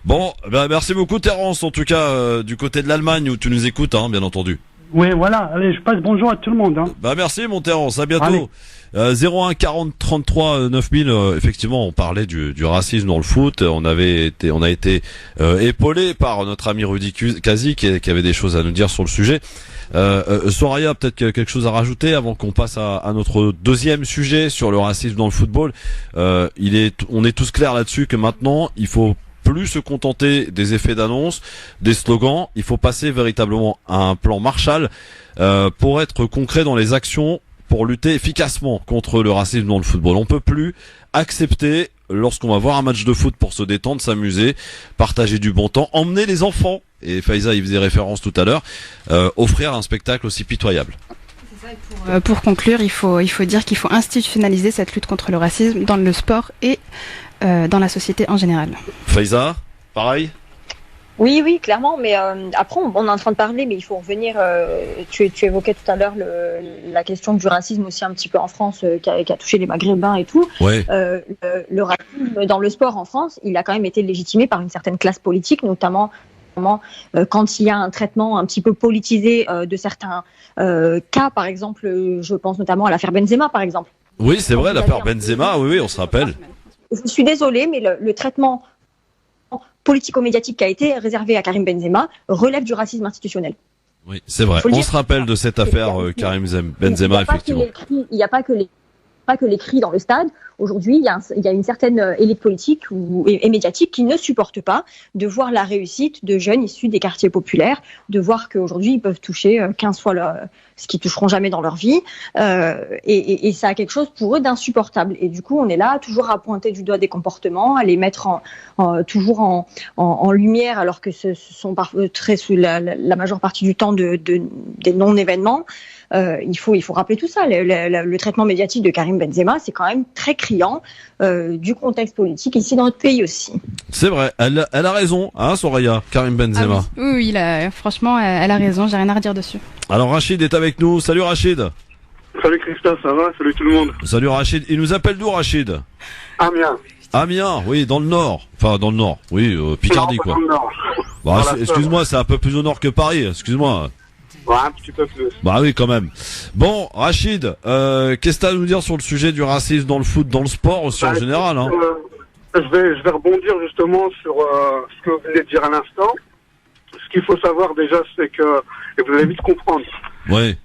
Bon, bah merci beaucoup Terence, en tout cas du côté de l'Allemagne où tu nous écoutes, hein, bien entendu. Oui, voilà. Allez, je passe bonjour à tout le monde. Hein. Bah merci mon Terence, à bientôt. 01 40 33 9000. Effectivement, on parlait du racisme dans le foot. On a été épaulé par notre ami Rudy Kazi qui avait des choses à nous dire sur le sujet. Soraya, peut-être quelque chose à rajouter avant qu'on passe à notre deuxième sujet sur le racisme dans le football. On est tous clairs là-dessus que maintenant il faut plus se contenter des effets d'annonce, des slogans. Il faut passer véritablement à un plan Marshall pour être concret dans les actions, pour lutter efficacement contre le racisme dans le football. On peut plus accepter, lorsqu'on va voir un match de foot pour se détendre, s'amuser, partager du bon temps, emmener les enfants, et Faiza y faisait référence tout à l'heure, offrir un spectacle aussi pitoyable. Pour conclure, il faut dire qu'il faut institutionnaliser cette lutte contre le racisme dans le sport et dans la société en général. Faiza, pareil? Oui, clairement, mais après on est en train de parler, mais il faut revenir. Tu évoquais tout à l'heure la question du racisme aussi un petit peu en France, qui a touché les Maghrébins et tout. Ouais. Le racisme dans le sport en France, il a quand même été légitimé par une certaine classe politique, notamment quand il y a un traitement un petit peu politisé de certains cas, par exemple, je pense notamment à l'affaire Benzema, par exemple. Oui, c'est vrai, l'affaire Benzema, oui, on se rappelle. Je suis désolée, mais le traitement politico-médiatique qui a été réservé à Karim Benzema relève du racisme institutionnel. Oui, c'est vrai. On se rappelle de cette affaire Karim Benzema, effectivement. Il n'y a pas que les cris dans le stade. Aujourd'hui, il y a une certaine élite politique et médiatique qui ne supporte pas de voir la réussite de jeunes issus des quartiers populaires, de voir qu'aujourd'hui, ils peuvent toucher 15 fois ce qu'ils toucheront jamais dans leur vie. Et ça a quelque chose pour eux d'insupportable. Et du coup, on est là toujours à pointer du doigt des comportements, à les mettre toujours en lumière, alors que ce sont très sous la majeure partie du temps des non-événements. Il faut rappeler tout ça. Le traitement médiatique de Karim Benzema, c'est quand même très criant du contexte politique ici dans notre pays aussi. C'est vrai, elle a raison, hein, Soraya, Karim Benzema. Ah oui, franchement, elle a raison, j'ai rien à redire dessus. Alors Rachid est avec nous. Salut Rachid. Salut Christophe, ça va? Salut tout le monde. Salut Rachid. Il nous appelle d'où, Rachid? Amiens. Amiens, oui, dans le nord. Enfin, dans le nord. Oui, Picardie, non, quoi. Dans le nord. Bah, excuse-moi, c'est un peu plus au nord que Paris. Excuse-moi. Ouais, un petit peu plus. Bah oui, quand même. Bon, Rachid, qu'est-ce que t'as à nous dire sur le sujet du racisme dans le foot, dans le sport aussi en général, hein? Je vais rebondir justement sur ce que vous venez de dire à l'instant. Ce qu'il faut savoir déjà, c'est que, et vous allez vite comprendre. Oui.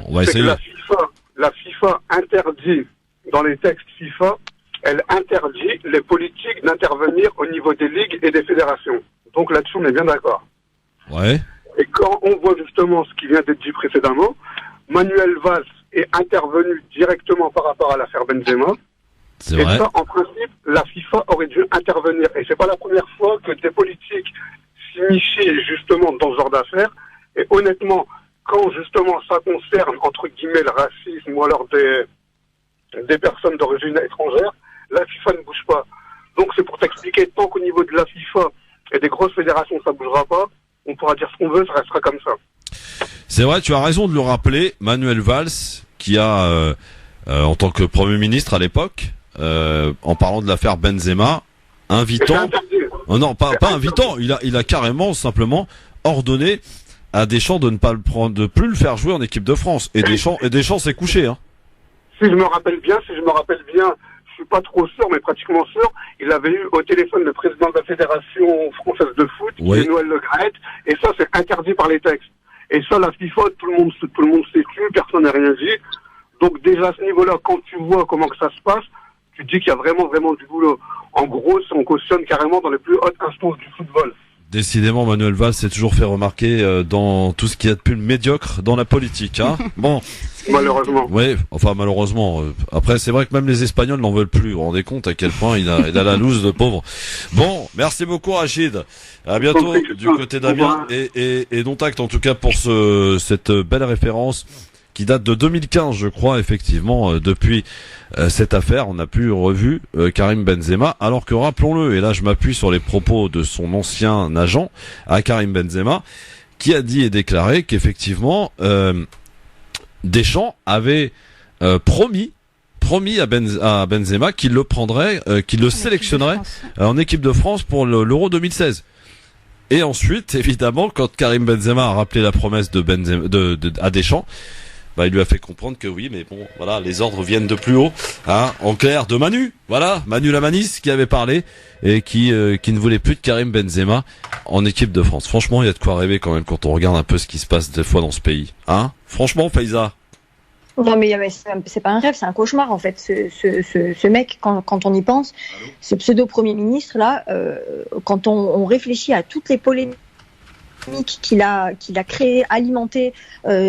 On va essayer. Que la FIFA interdit, dans les textes FIFA, elle interdit les politiques d'intervenir au niveau des ligues et des fédérations. Donc là-dessus, on est bien d'accord. Ouais. Et quand on voit justement ce qui vient d'être dit précédemment, Manuel Valls est intervenu directement par rapport à l'affaire Benzema. C'est et vrai. ça, en principe, la FIFA aurait dû intervenir. Et c'est pas la première fois que des politiques s'initient justement dans ce genre d'affaires. Et honnêtement, quand justement ça concerne, entre guillemets, le racisme ou alors des personnes d'origine étrangère, la FIFA ne bouge pas. Donc c'est pour t'expliquer, tant qu'au niveau de la FIFA et des grosses fédérations ça bougera pas, on pourra dire ce qu'on veut, ça restera comme ça. C'est vrai, tu as raison de le rappeler, Manuel Valls, qui a, en tant que Premier ministre à l'époque, en parlant de l'affaire Benzema, invitant... non, pas invitant, il a carrément, simplement, ordonné à Deschamps de ne pas le prendre, de plus le faire jouer en équipe de France. Et Deschamps s'est couché, hein. Si je me rappelle bien, je suis pas trop sûr, mais pratiquement sûr, il avait eu au téléphone le président de la Fédération française de foot, oui. qui est Noël Le Graët, et ça c'est interdit par les textes. Et ça, la FIFA, tout le monde s'est tué, personne n'a rien dit. Donc déjà à ce niveau-là, quand tu vois comment que ça se passe, tu te dis qu'il y a vraiment du boulot. En gros, on cautionne carrément dans les plus hautes instances du football. Décidément, Manuel Valls s'est toujours fait remarquer dans tout ce qu'il y a de plus médiocre dans la politique, hein. Bon. Malheureusement. Oui, enfin malheureusement. Après, c'est vrai que même les Espagnols n'en veulent plus. Vous vous rendez compte à quel point il a la loose, de pauvre. Bon, merci beaucoup Rachid. À bientôt du côté d'Amiens et dont acte en tout cas pour cette belle référence qui date de 2015, je crois, effectivement. Depuis cette affaire, on n'a plus revu Karim Benzema, alors que rappelons-le, et là je m'appuie sur les propos de son ancien agent à Karim Benzema, qui a dit et déclaré qu'effectivement Deschamps avait promis à Benzema qu'il le prendrait, qu'il le sélectionnerait en équipe de France pour l'Euro 2016. Et ensuite, évidemment, quand Karim Benzema a rappelé la promesse de Benzema, à Deschamps, bah, il lui a fait comprendre que oui, mais bon, voilà, les ordres viennent de plus haut, hein, en clair, de Manu, voilà, Manu Lamanis qui avait parlé et qui ne voulait plus de Karim Benzema en équipe de France. Franchement, il y a de quoi rêver quand même quand on regarde un peu ce qui se passe des fois dans ce pays, hein. Franchement, Faiza. Non mais c'est pas un rêve, c'est un cauchemar en fait. Ce mec, quand on y pense, ce pseudo Premier ministre là, quand on réfléchit à toutes les polémiques qu'il a créées, alimentées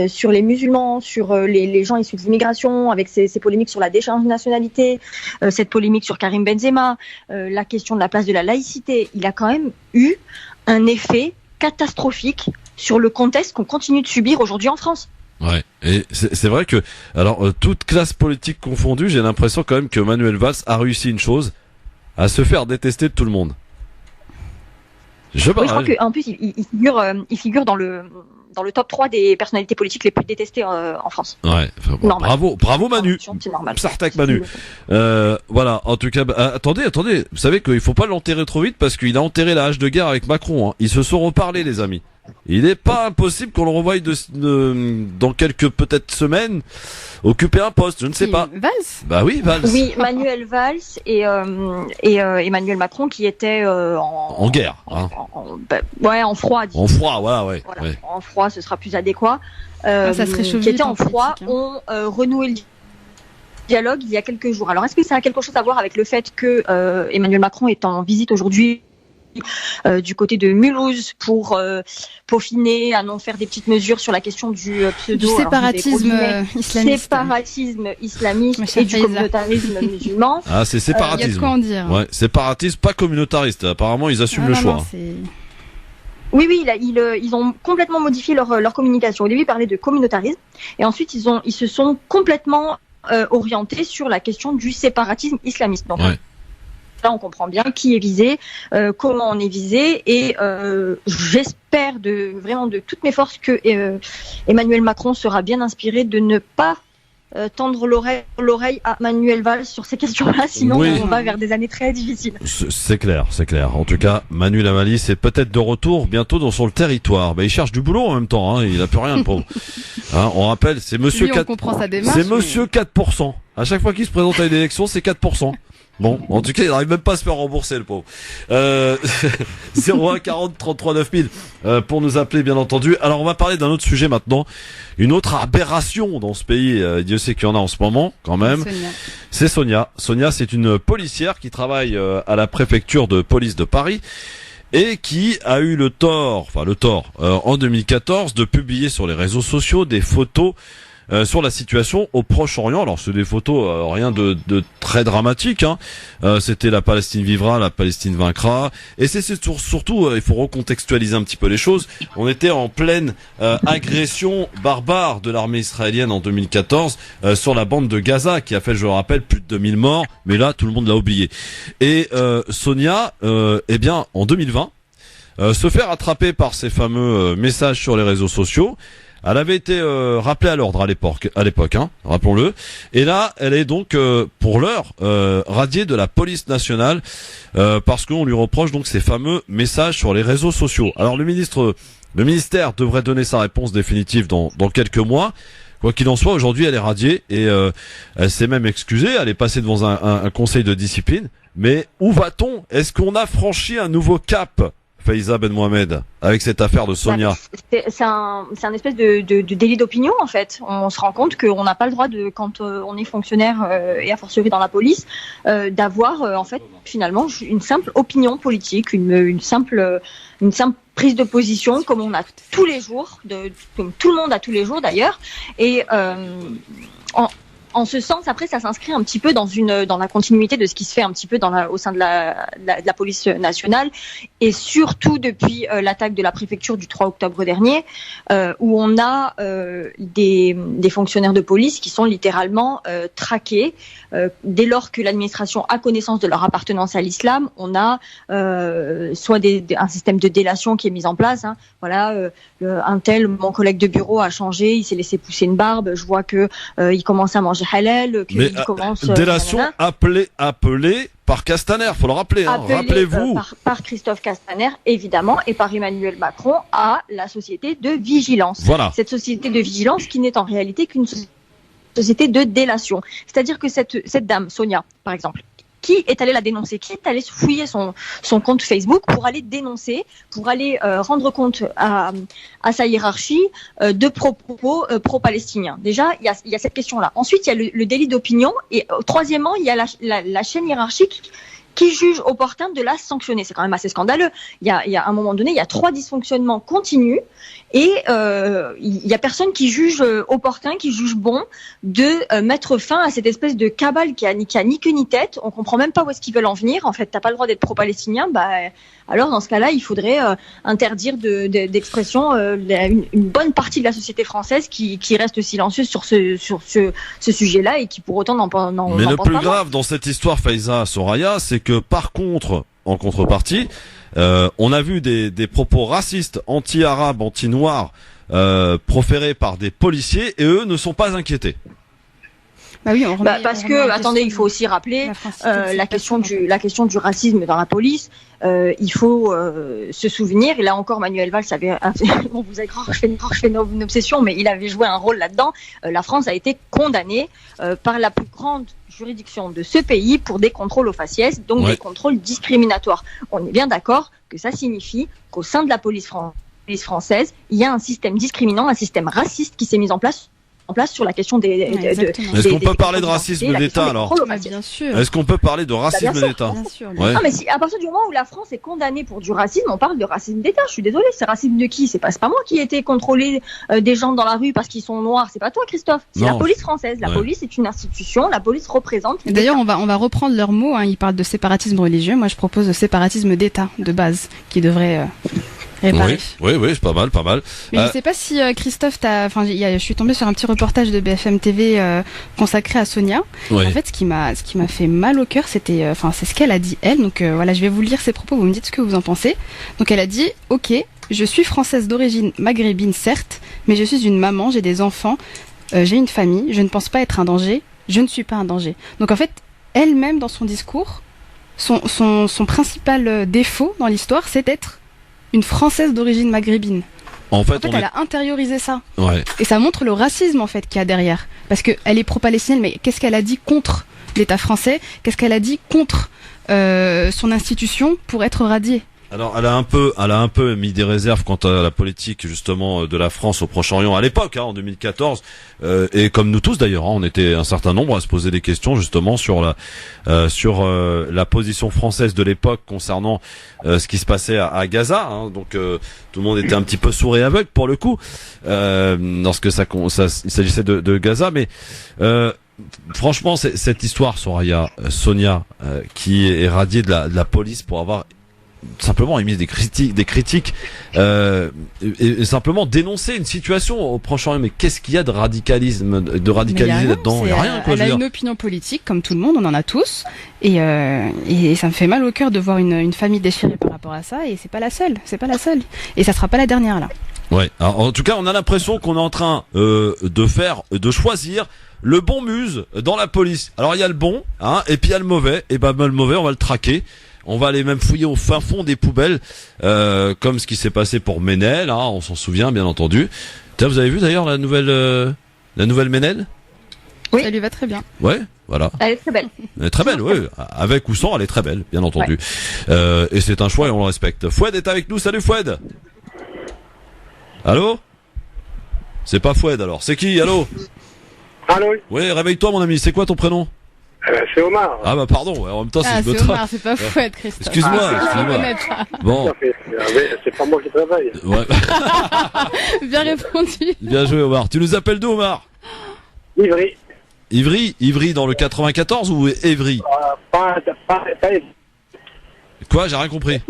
sur les musulmans, sur les gens issus de l'immigration, avec ces polémiques sur la déchéance de nationalité, cette polémique sur Karim Benzema, la question de la place de la laïcité, il a quand même eu un effet catastrophique sur le contexte qu'on continue de subir aujourd'hui en France. Ouais. Et c'est vrai que, alors, toute classe politique confondue, j'ai l'impression quand même que Manuel Valls a réussi une chose, à se faire détester de tout le monde. Oui, je crois qu'en plus, il figure dans le top 3 des personnalités politiques les plus détestées en France. Ouais, bon, bravo Manu. C'est normal. Sartak Manu. Voilà, en tout cas, attendez, vous savez qu'il faut pas l'enterrer trop vite parce qu'il a enterré la hache de guerre avec Macron, hein. Ils se sont reparlés, les amis. Il n'est pas impossible qu'on le revoie dans quelques peut-être semaines occuper un poste, je ne sais pas. Valls. Bah oui, Valls. Oui, Manuel Valls et Emmanuel Macron qui étaient en guerre. En froid. En froid, voilà, ouais. En froid, ce sera plus adéquat. Ça serait chaud. Qui étaient en froid ont renoué le dialogue il y a quelques jours. Alors, est-ce que ça a quelque chose à voir avec le fait que Emmanuel Macron est en visite aujourd'hui du côté de Mulhouse pour peaufiner, à non faire des petites mesures sur la question du séparatisme islamiste. Séparatisme islamiste et du communautarisme musulman. Ah, c'est séparatisme. Il y a de quoi en dire. Ouais, séparatisme, pas communautariste. Apparemment, ils assument le choix. Oui, ils ont complètement modifié leur communication. Au début, ils parlaient de communautarisme et ensuite ils se sont complètement orientés sur la question du séparatisme islamiste. Donc, là, on comprend bien qui est visé, comment on est visé, et j'espère vraiment de toutes mes forces que Emmanuel Macron sera bien inspiré de ne pas tendre l'oreille à Manuel Valls sur ces questions-là, sinon on va vers des années très difficiles. C'est clair. En tout cas, Manuel Valls est peut-être de retour bientôt sur le territoire. Il cherche du boulot en même temps, hein, il a plus rien, le pauvre. Hein, on rappelle, c'est Monsieur 4%. C'est Monsieur 4%. À chaque fois qu'il se présente à une élection, c'est 4%. Bon, en tout cas, il n'arrive même pas à se faire rembourser, le pauvre. 01 40 33 9000 pour nous appeler, bien entendu. Alors, on va parler d'un autre sujet maintenant. Une autre aberration dans ce pays. Dieu sait qu'il y en a en ce moment, quand même. C'est Sonia. Sonia, c'est une policière qui travaille à la préfecture de police de Paris et qui a eu le tort en 2014 de publier sur les réseaux sociaux des photos sur la situation au Proche-Orient. Alors c'est des photos rien de très dramatique, hein. C'était la Palestine vivra, la Palestine vaincra, et c'est surtout il faut recontextualiser un petit peu les choses. On était en pleine agression barbare de l'armée israélienne en 2014 sur la bande de Gaza, qui a fait, je le rappelle, plus de 2000 morts, mais là tout le monde l'a oublié. Et Sonia, en 2020 se fait rattraper par ces fameux messages sur les réseaux sociaux. Elle avait été rappelée à l'ordre à l'époque, hein, rappelons-le. Et là, elle est donc pour l'heure radiée de la police nationale parce qu'on lui reproche donc ces fameux messages sur les réseaux sociaux. Alors le ministère devrait donner sa réponse définitive dans quelques mois. Quoi qu'il en soit, aujourd'hui, elle est radiée et elle s'est même excusée. Elle est passée devant un conseil de discipline. Mais où va-t-on ? Est-ce qu'on a franchi un nouveau cap ? Faiza Ben Mohamed, avec cette affaire de Sonia. C'est un espèce de délit d'opinion, en fait. On se rend compte qu'on n'a pas le droit quand on est fonctionnaire et a fortiori dans la police, d'avoir en fait finalement une simple opinion politique, une simple prise de position comme on a tous les jours, comme tout le monde a tous les jours d'ailleurs. Et en ce sens, après, ça s'inscrit un petit peu dans la continuité de ce qui se fait un petit peu au sein de la police nationale, et surtout depuis l'attaque de la préfecture du 3 octobre dernier, où on a des fonctionnaires de police qui sont littéralement traqués. Dès lors que l'administration a connaissance de leur appartenance à l'islam, on a soit un système de délation qui est mis en place. Hein. Voilà, un tel, mon collègue de bureau a changé, il s'est laissé pousser une barbe, je vois que il commence à manger halal, qu'il commence... Délation appelée par Castaner, faut le rappeler, hein. Rappelez-vous. Par Christophe Castaner, évidemment, et par Emmanuel Macron à la société de vigilance. Voilà. Cette société de vigilance qui n'est en réalité qu'une société de délation. C'est-à-dire que cette dame, Sonia, par exemple, qui est allée la dénoncer, qui est allée fouiller son compte Facebook pour aller dénoncer, pour aller rendre compte à sa hiérarchie de propos pro-palestiniens. Déjà, il y a cette question-là. Ensuite, il y a le délit d'opinion, et troisièmement, il y a la chaîne hiérarchique qui juge opportun de la sanctionner. C'est quand même assez scandaleux. Il y a à un moment donné, il y a 3 dysfonctionnements continus et il y a personne qui juge opportun, qui juge bon de mettre fin à cette espèce de cabale qui a ni queue ni tête. On comprend même pas où est-ce qu'ils veulent en venir. En fait, t'as pas le droit d'être pro-palestinien. Alors dans ce cas-là, il faudrait interdire d'expression une bonne partie de la société française qui reste silencieuse sur ce sujet-là et qui pour autant n'en pense pas. Mais le plus grave dans cette histoire, Faiza, Soraya, c'est que par contre, en contrepartie, on a vu des propos racistes, anti-arabes, anti-noirs, proférés par des policiers et eux ne sont pas inquiétés. Bah oui, parce que attendez, il faut aussi rappeler la question du racisme dans la police. Il faut se souvenir, et là encore Manuel Valls on vous a cru que je fais une obsession, mais il avait joué un rôle là-dedans. La France a été condamnée par la plus grande juridiction de ce pays pour des contrôles au faciès, donc des contrôles discriminatoires. On est bien d'accord que ça signifie qu'au sein de la police française, il y a un système discriminant, un système raciste qui s'est mis en place sur la question Est-ce qu'on peut parler de racisme d'État alors ? Bien sûr. Est-ce qu'on peut parler de racisme d'État ? Bien sûr. Ouais. Non, mais à partir du moment où la France est condamnée pour du racisme, on parle de racisme d'État. Je suis désolée, c'est racisme de qui ? C'est pas moi qui ai été contrôler des gens dans la rue parce qu'ils sont noirs. C'est pas toi, Christophe. C'est la police française. La police est une institution. La police représente. D'ailleurs, on va reprendre leurs mots. Ils parlent de séparatisme religieux. Moi, je propose de séparatisme d'État de base qui devrait. Oui, c'est pas mal. Mais je sais pas si Christophe, je suis tombée sur un petit reportage de BFM TV consacré à Sonia. Oui. En fait, ce qui m'a fait mal au cœur, c'est ce qu'elle a dit elle. Donc voilà, je vais vous lire ses propos. Vous me dites ce que vous en pensez. Donc elle a dit, ok, je suis française d'origine maghrébine certes, mais je suis une maman, j'ai des enfants, j'ai une famille, je ne pense pas être un danger, je ne suis pas un danger. Donc en fait, elle-même dans son discours, son principal défaut dans l'histoire, c'est d'être une Française d'origine maghrébine. En fait, elle a intériorisé ça. Ouais. Et ça montre le racisme en fait qu'il y a derrière. Parce qu'elle est pro-palestinienne, mais qu'est-ce qu'elle a dit contre l'État français ? Qu'est-ce qu'elle a dit contre son institution pour être radiée ? Alors, elle a un peu mis des réserves quant à la politique justement de la France au Proche-Orient à l'époque, en 2014, et comme nous tous d'ailleurs, on était un certain nombre à se poser des questions justement sur la position française de l'époque concernant ce qui se passait à Gaza. Donc tout le monde était un petit peu sourd et aveugle pour le coup lorsque il s'agissait de Gaza, mais franchement, cette histoire, Sonia, qui est radiée de la police pour avoir simplement émis des critiques et simplement dénoncer une situation au Proche-Orient. Mais qu'est-ce qu'il y a de radicalisé là-dedans ? Il y a rien, quoi. Elle a une opinion politique comme tout le monde, on en a tous, et ça me fait mal au cœur de voir une famille déchirée par rapport à ça, et c'est pas la seule, et ça sera pas la dernière là. Ouais. Alors, en tout cas, on a l'impression qu'on est en train de choisir le bon muse dans la police. Alors il y a le bon, et puis il y a le mauvais. Et le mauvais, on va le traquer. On va aller même fouiller au fin fond des poubelles, comme ce qui s'est passé pour Ménel, on s'en souvient bien entendu. Vous avez vu d'ailleurs la nouvelle Ménel ? Oui. Ça lui va très bien. Ouais, voilà. Elle est très belle. Elle est très belle, oui. Avec ou sans, elle est très belle, bien entendu. Ouais. Et c'est un choix et on le respecte. Foued est avec nous. Salut Foued. Allô ? C'est pas Foued alors. C'est qui ? Allô ? Allô ? Oui, réveille-toi mon ami. C'est quoi ton prénom ? C'est Omar. Ah bah pardon, en même temps c'est Omar, c'est pas Foued, Christophe. Excuse-moi. Bon. C'est pas moi qui travaille. Ouais. Bien répondu. Bien joué Omar. Tu nous appelles d'où Omar ? Ivry. Ivry dans le 94 ou Évry ? Pas Ivry. Quoi ? J'ai rien compris.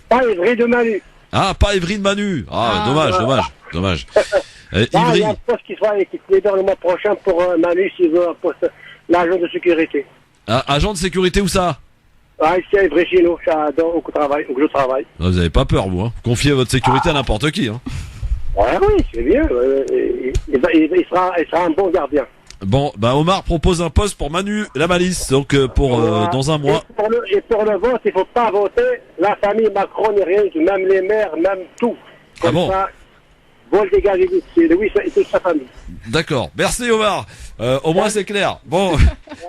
Pas Ivry de Manu. Ah, pas Ivry de Manu. Dommage. Il Ivry. y a un poste qui se libère le mois prochain pour Manu s'il veut un poste. L'agent de sécurité. Ah, agent de sécurité où ça ? Ici à Ivry chez nous, où je travaille. Vous avez pas peur vous, Confiez votre sécurité à n'importe qui, Ouais, oui, c'est bien. Il sera un bon gardien. Bon, Omar propose un poste pour Manu la Malice, donc dans un mois. Et pour le vote, il faut pas voter la famille Macron ni rien, même les maires, même tout. Comme ça, Bon, dégagez-vous. C'est Louis et toute sa famille. D'accord. Merci Omar. Au moins c'est clair. Bon,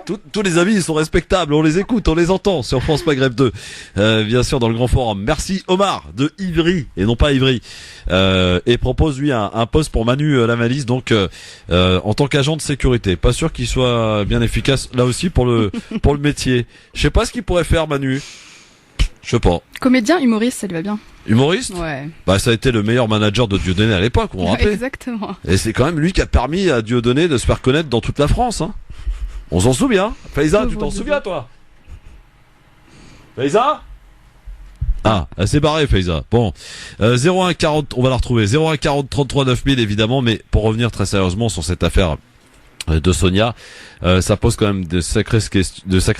tous les avis ils sont respectables. On les écoute, on les entend sur France Maghreb 2. Bien sûr dans le grand forum. Merci Omar de Ivry et non pas Ivry. Et propose lui un poste pour Manu Lamalisse donc en tant qu'agent de sécurité. Pas sûr qu'il soit bien efficace là aussi pour le métier. Je sais pas ce qu'il pourrait faire Manu. Je sais pas. Comédien, humoriste, ça lui va bien. Humoriste ? Ouais. Bah ça a été le meilleur manager de Dieudonné à l'époque, on rappelle. Exactement. Et c'est quand même lui qui a permis à Dieudonné de se faire connaître dans toute la France. Hein. On s'en souvient. Faiza, tu t'en souviens toi ? Faiza ? Ah, elle s'est barrée Faiza. Bon, 01 40, on va la retrouver. 01 40 33 9000 évidemment, mais pour revenir très sérieusement sur cette affaire de Sonia, ça pose quand même de sacrées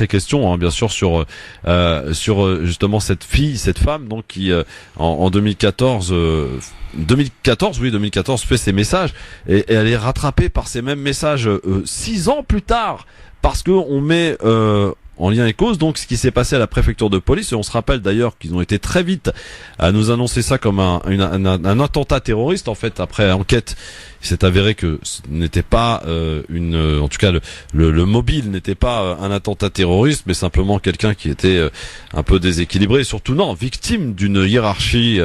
questions, hein, bien sûr, sur justement cette femme, donc qui en 2014 fait ses messages et elle est rattrapée par ces mêmes messages 6 ans plus tard parce que on met en lien et cause donc ce qui s'est passé à la préfecture de police et on se rappelle d'ailleurs qu'ils ont été très vite à nous annoncer ça comme un attentat terroriste en fait après enquête. Il s'est avéré que ce n'était pas en tout cas le mobile n'était pas un attentat terroriste mais simplement quelqu'un qui était un peu déséquilibré et surtout victime d'une hiérarchie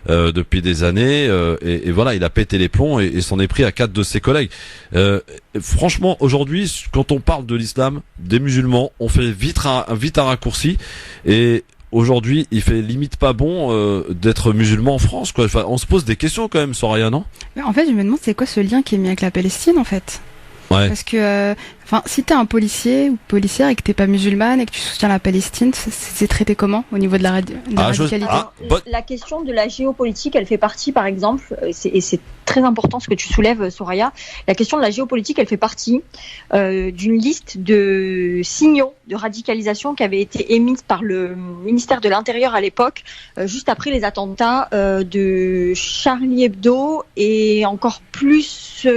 depuis des années et voilà il a pété les plombs et s'en est pris à 4 de ses collègues. Franchement aujourd'hui quand on parle de l'islam des musulmans on fait vite un raccourci et aujourd'hui, il fait limite pas bon d'être musulman en France, quoi. Enfin, on se pose des questions quand même, Soraya, non ? En fait, je me demande c'est quoi ce lien qui est mis avec la Palestine, en fait. Ouais. Parce que, si t'es un policier ou policière et que t'es pas musulmane et que tu soutiens la Palestine, c'est traité comment au niveau de la radicalité ? La question de la géopolitique, elle fait partie, par exemple, et c'est très important ce que tu soulèves, Soraya. La question de la géopolitique, elle fait partie d'une liste de signaux de radicalisation qui avait été émise par le ministère de l'Intérieur à l'époque, juste après les attentats de Charlie Hebdo et encore plus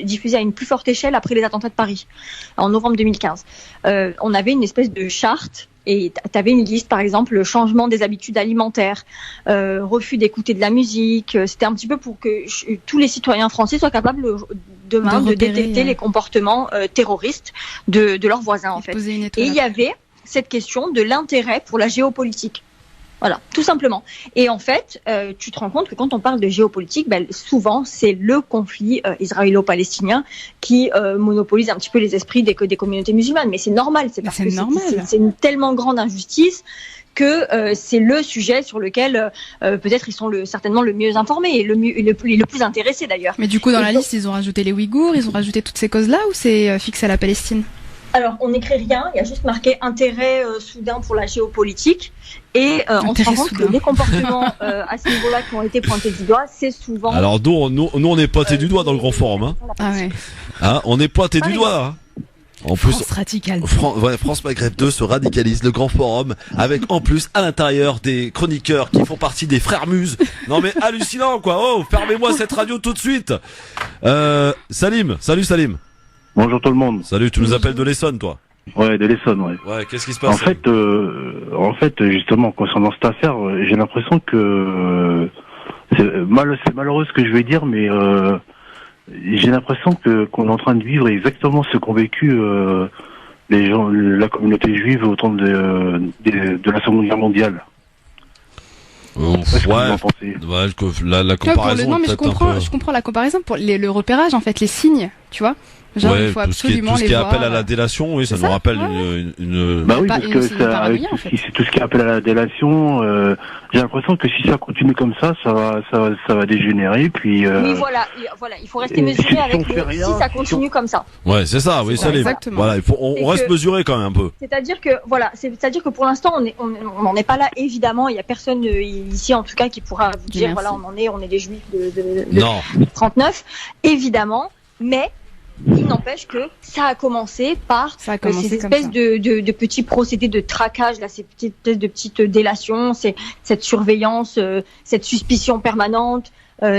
diffusés à une plus forte échelle après les attentats de Paris en novembre 2015. On avait une espèce de charte et tu avais une liste, par exemple, le changement des habitudes alimentaires, refus d'écouter de la musique. C'était un petit peu pour que tous les citoyens français soient capables demain de détecter les comportements terroristes de leurs voisins, en fait. Et il y avait cette question de l'intérêt pour la géopolitique. Voilà, tout simplement. Et en fait, tu te rends compte que quand on parle de géopolitique, souvent c'est le conflit israélo-palestinien qui monopolise un petit peu les esprits des communautés musulmanes. Mais c'est normal, c'est parce que c'est une tellement grande injustice que c'est le sujet sur lequel peut-être ils sont certainement le mieux informés et le plus intéressés d'ailleurs. Mais du coup, dans la liste, ils ont rajouté les Ouïghours, ils ont rajouté toutes ces causes-là ou c'est fixé à la Palestine ? Alors, on n'écrit rien, il y a juste marqué intérêt soudain pour la géopolitique et on se rend compte que les comportements à ce niveau-là qui ont été pointés du doigt, c'est souvent... Alors nous on est pointé du doigt dans le grand forum. Hein. Ah ouais. Hein, on est pointé du doigt. Hein. En plus, France radicale. France Maghreb 2 se radicalise, le grand forum, avec en plus à l'intérieur des chroniqueurs qui font partie des frères Muses. Non mais hallucinant quoi, oh fermez-moi cette radio tout de suite. Salim, salut Salim. Bonjour tout le monde. Salut, tu nous appelles de l'Essonne, toi? Ouais, de l'Essonne, ouais. Ouais, qu'est-ce qui se passe? En fait, justement, concernant cette affaire, j'ai l'impression que c'est malheureux ce que je vais dire, mais j'ai l'impression qu'on est en train de vivre exactement ce qu'ont vécu les gens, la communauté juive au temps de la Seconde Guerre mondiale. La comparaison. Non, mais je comprends la comparaison pour le repérage, en fait, les signes, tu vois. Genre, il faut absolument tout ce qui appelle à la délation, oui, ça nous rappelle une... Bah oui, parce que c'est tout ce qui appelle à la délation, j'ai l'impression que si ça continue comme ça va dégénérer, puis... Oui, voilà, il faut rester mesuré avec si ça continue comme ça. Ouais, c'est ça, oui, ça l'est. Voilà, on reste mesuré quand même un peu. C'est-à-dire que pour l'instant, on n'en est pas là, évidemment, il y a personne ici, en tout cas, qui pourra vous dire, voilà, on est des juifs de 39, évidemment, mais... Il n'empêche que ça a commencé par ces espèces de petits procédés de traquage, ces espèces de petites délations, cette surveillance, cette suspicion permanente,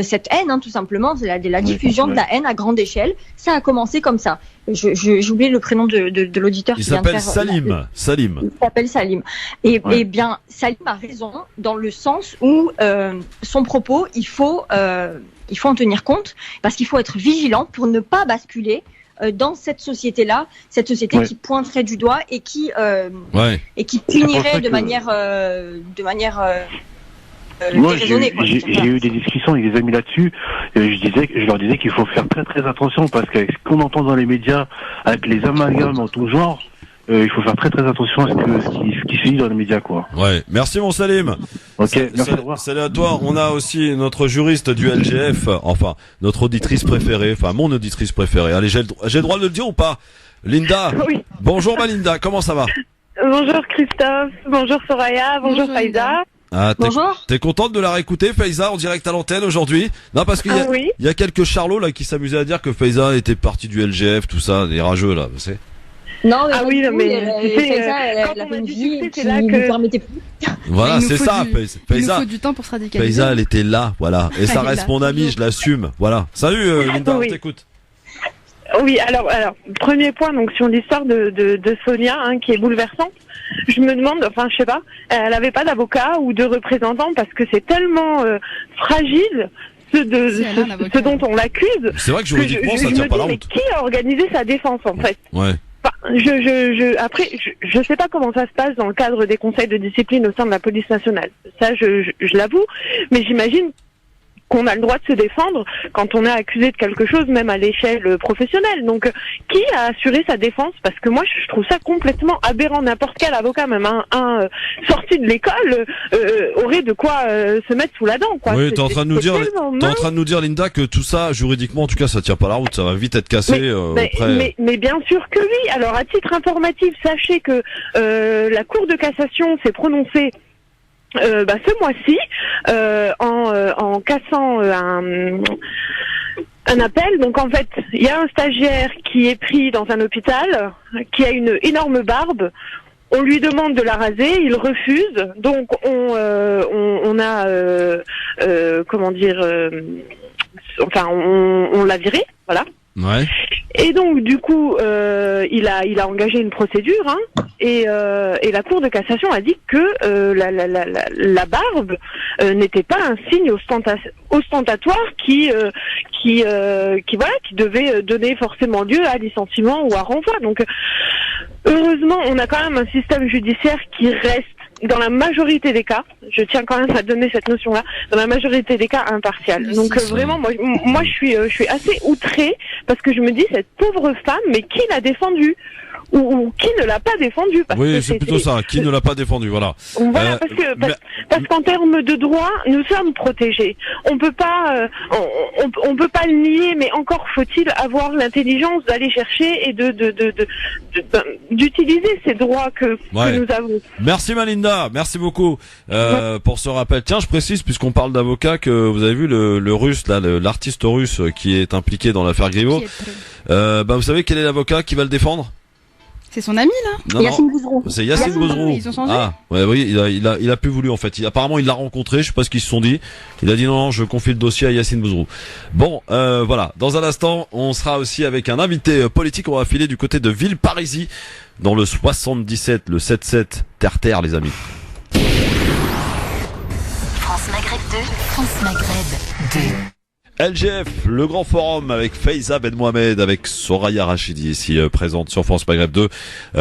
cette haine, tout simplement, c'est la diffusion de la haine à grande échelle. Ça a commencé comme ça. J'ai oublié le prénom de l'auditeur qui vient de faire... Salim. Il s'appelle Salim. Et bien, Salim a raison dans le sens où son propos, il faut Il faut en tenir compte parce qu'il faut être vigilant pour ne pas basculer dans cette société-là, cette société qui pointerait du doigt et qui punirait de manière moi, déraisonnée. J'ai eu des discussions avec des amis là-dessus. Je leur disais qu'il faut faire très très attention parce qu'avec ce qu'on entend dans les médias, avec les amalgames en tout genre, il faut faire très très attention à ce qui se dit dans les médias, quoi. Ouais, merci mon Salim. Ok, merci, au revoir. Salut à toi. On a aussi notre juriste du LGF, enfin notre auditrice préférée, enfin mon auditrice préférée. Allez, j'ai le droit de le dire ou pas? Linda. Oui. Bonjour ma Linda, comment ça va? Bonjour Christophe, bonjour Soraya, bonjour Faiza. Ah, Bonjour. T'es contente de la réécouter, Faiza, en direct à l'antenne aujourd'hui? Non, parce qu'il y a quelques charlots là qui s'amusaient à dire que Faiza était partie du LGF, tout ça, des rageux là, vous savez. Non, mais quand on a du succès, c'est là que permettait plus. Voilà, c'est ça, Il nous faut du temps pour se radicaliser. Faiza, elle était là, voilà. Et ça reste mon amie, je l'assume, voilà. Salut Linda, on t'écoute. Oui, alors, premier point, donc sur l'histoire de Sonia, qui est bouleversante. Je me demande, enfin, je sais pas, elle avait pas d'avocat ou de représentant parce que c'est tellement fragile ce dont on l'accuse. C'est vrai que juridiquement, ça tient pas la route. Mais qui a organisé sa défense, en fait? Ouais. Enfin, après, je sais pas comment ça se passe dans le cadre des conseils de discipline au sein de la police nationale. Ça, je l'avoue, mais j'imagine qu'on a le droit de se défendre quand on est accusé de quelque chose, même à l'échelle professionnelle. Donc, qui a assuré sa défense? Parce que moi, je trouve ça complètement aberrant. N'importe quel avocat, même un sorti de l'école, aurait de quoi se mettre sous la dent, quoi. Oui, t'es en train de nous dire, Linda, que tout ça, juridiquement, en tout cas, ça tient pas la route. Ça va vite être cassé. Mais bien sûr que oui. Alors, à titre informatif, sachez que la Cour de cassation s'est prononcée ce mois-ci en cassant un appel. Donc en fait, il y a un stagiaire qui est pris dans un hôpital, qui a une énorme barbe. On lui demande de la raser, il refuse. Donc on a on l'a viré, voilà. Ouais. Et donc du coup, il a engagé une procédure, et la Cour de cassation a dit que la barbe n'était pas un signe ostentatoire qui devait donner forcément lieu à licenciement ou à renvoi. Donc heureusement, on a quand même un système judiciaire qui reste, dans la majorité des cas, je tiens quand même à donner cette notion-là, dans la majorité des cas impartial. Donc vraiment, moi je suis assez outrée parce que je me dis, cette pauvre femme, mais qui l'a défendue ou qui ne l'a pas défendue? Oui, c'est plutôt ça, qui ne l'a pas défendue, voilà. Voilà, parce qu'en termes de droit, nous sommes protégés. On peut pas le nier, mais encore faut-il avoir l'intelligence d'aller chercher et d'utiliser ces droits que nous avons. Merci Malinda, merci beaucoup pour ce rappel. Tiens, je précise, puisqu'on parle d'avocat, que vous avez vu le russe, là, l'artiste russe qui est impliqué dans l'affaire Griveaux. Vous savez quel est l'avocat qui va le défendre? C'est son ami là. Yacine Bouzrou. C'est Yacine Bouzrou. Ils ont changé. Ah, ouais, oui, il a plus voulu en fait. Apparemment, il l'a rencontré. Je sais pas ce qu'ils se sont dit. Il a dit non, je confie le dossier à Yacine Bouzrou. Bon, voilà. Dans un instant, on sera aussi avec un invité politique. On va filer du côté de Villeparisis, dans le 77, le 7-7, terre, les amis. France Maghreb 2, France Maghreb 2. LGF, le grand forum avec Faiza Ben Mohamed, avec Soraya Rachidi ici présente sur France Maghreb 2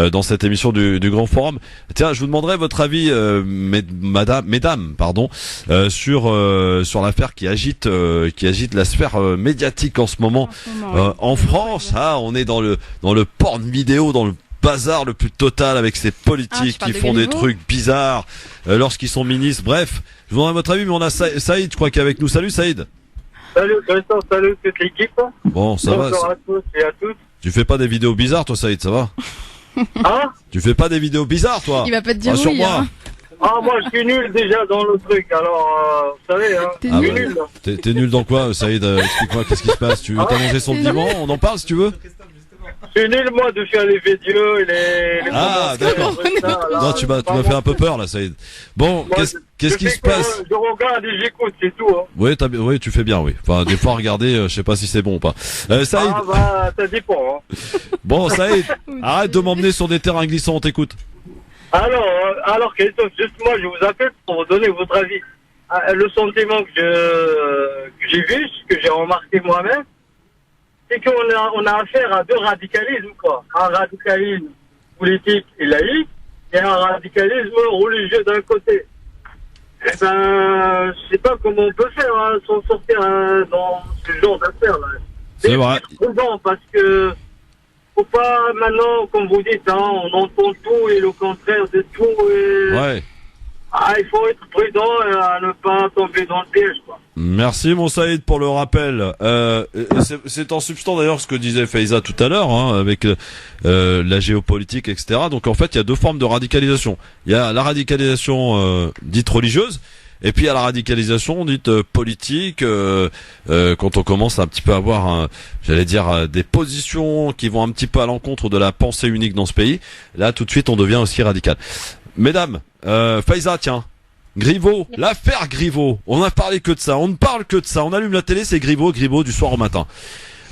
dans cette émission du grand forum. Tiens, je vous demanderai votre avis, mesdames, sur l'affaire qui agite la sphère médiatique en ce moment en France. On est dans le porn vidéo, dans le bazar le plus total avec ces politiques qui font des trucs bizarres lorsqu'ils sont ministres. Bref, je vous demanderai votre avis, mais on a Saïd, je crois, qui est avec nous. Salut Saïd. Salut Christophe, salut toute l'équipe. Bon, ça va. Bonjour à tous et à toutes. Tu fais pas des vidéos bizarres, toi, Saïd, ça va? Tu fais pas des vidéos bizarres, toi? Il va pas te dire oui, moi. Moi, je suis nul déjà dans le truc, alors, vous savez, T'es nul. nul. T'es nul dans quoi, Saïd? Explique-moi, qu'est-ce qui se passe? T'as mangé son piment? On en parle, si tu veux? Je suis nul, moi, de faire les vidéos et les d'accord. Non, tu m'as fait un peu peur, là, Saïd. Bon, qu'est-ce qui se passe? Je regarde et j'écoute, c'est tout, Oui, tu fais bien, oui. Enfin, des fois, regarder, je sais pas si c'est bon ou pas. Saïd. Ça dépend, Bon, Saïd, arrête de m'emmener sur des terrains glissants, on t'écoute. Alors, Christophe, juste moi, je vous appelle pour vous donner votre avis. Le sentiment que j'ai vu, ce que que j'ai remarqué moi-même, c'est qu'on a affaire à deux radicalismes, quoi. Un radicalisme politique et laïque, et un radicalisme religieux d'un côté. Eh ben, je sais pas comment on peut faire, hein, sans sortir dans ce genre d'affaires, là. C'est vrai. Parce que faut pas maintenant, comme vous dites, hein, on entend tout et le contraire de tout. Et... Ouais. Il faut être prudent à ne pas tomber dans le piège, quoi. Merci mon Saïd pour le rappel. C'est en substance d'ailleurs ce que disait Faiza tout à l'heure, hein, avec la géopolitique, etc. Donc en fait, il y a deux formes de radicalisation. Il y a la radicalisation dite religieuse. Et puis il y a la radicalisation dite politique, quand on commence à un petit peu avoir, des positions qui vont un petit peu à l'encontre de la pensée unique dans ce pays. Là, tout de suite, on devient aussi radical. Mesdames, Faiza, tiens, Griveaux, l'affaire Griveaux. On a parlé que de ça, on ne parle que de ça. On allume la télé, c'est Griveaux du soir au matin.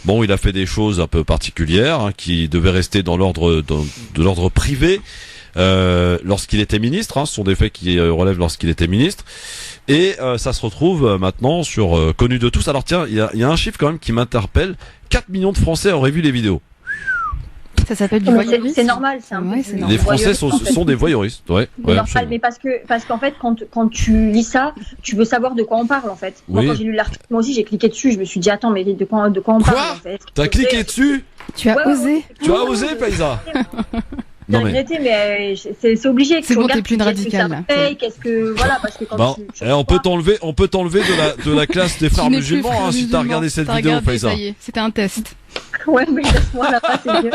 Bon, il a fait des choses un peu particulières, hein, qui devaient rester dans l'ordre de l'ordre privé. Lorsqu'il était ministre, hein, ce sont des faits qui relèvent lorsqu'il était ministre, et ça se retrouve maintenant sur connu de tous. Alors tiens, il y a un chiffre quand même qui m'interpelle. 4 millions de Français auraient vu les vidéos. Ça s'appelle du voyeurisme. C'est normal, c'est un peu. C'est normal. Les Français sont des voyeuristes, ouais. Normal, mais parce qu'en fait, quand tu lis ça, tu veux savoir de quoi on parle, en fait. Moi, quand j'ai lu l'article, moi aussi, j'ai cliqué dessus. Je me suis dit, attends, mais de quoi on parle, en fait. T'as cliqué dessus? Tu as osé. Tu as osé, Faiza? Non mais c'est obligé. C'est bon, t'es plus une radicale. Qu'est-ce que voilà, parce que quand on peut t'enlever de la classe des frères musulmans, hein, si t'as regardé cette vidéo, Faiza. Ça y est, c'était un test. Ouais, mais laisse-moi là-bas, c'est mieux.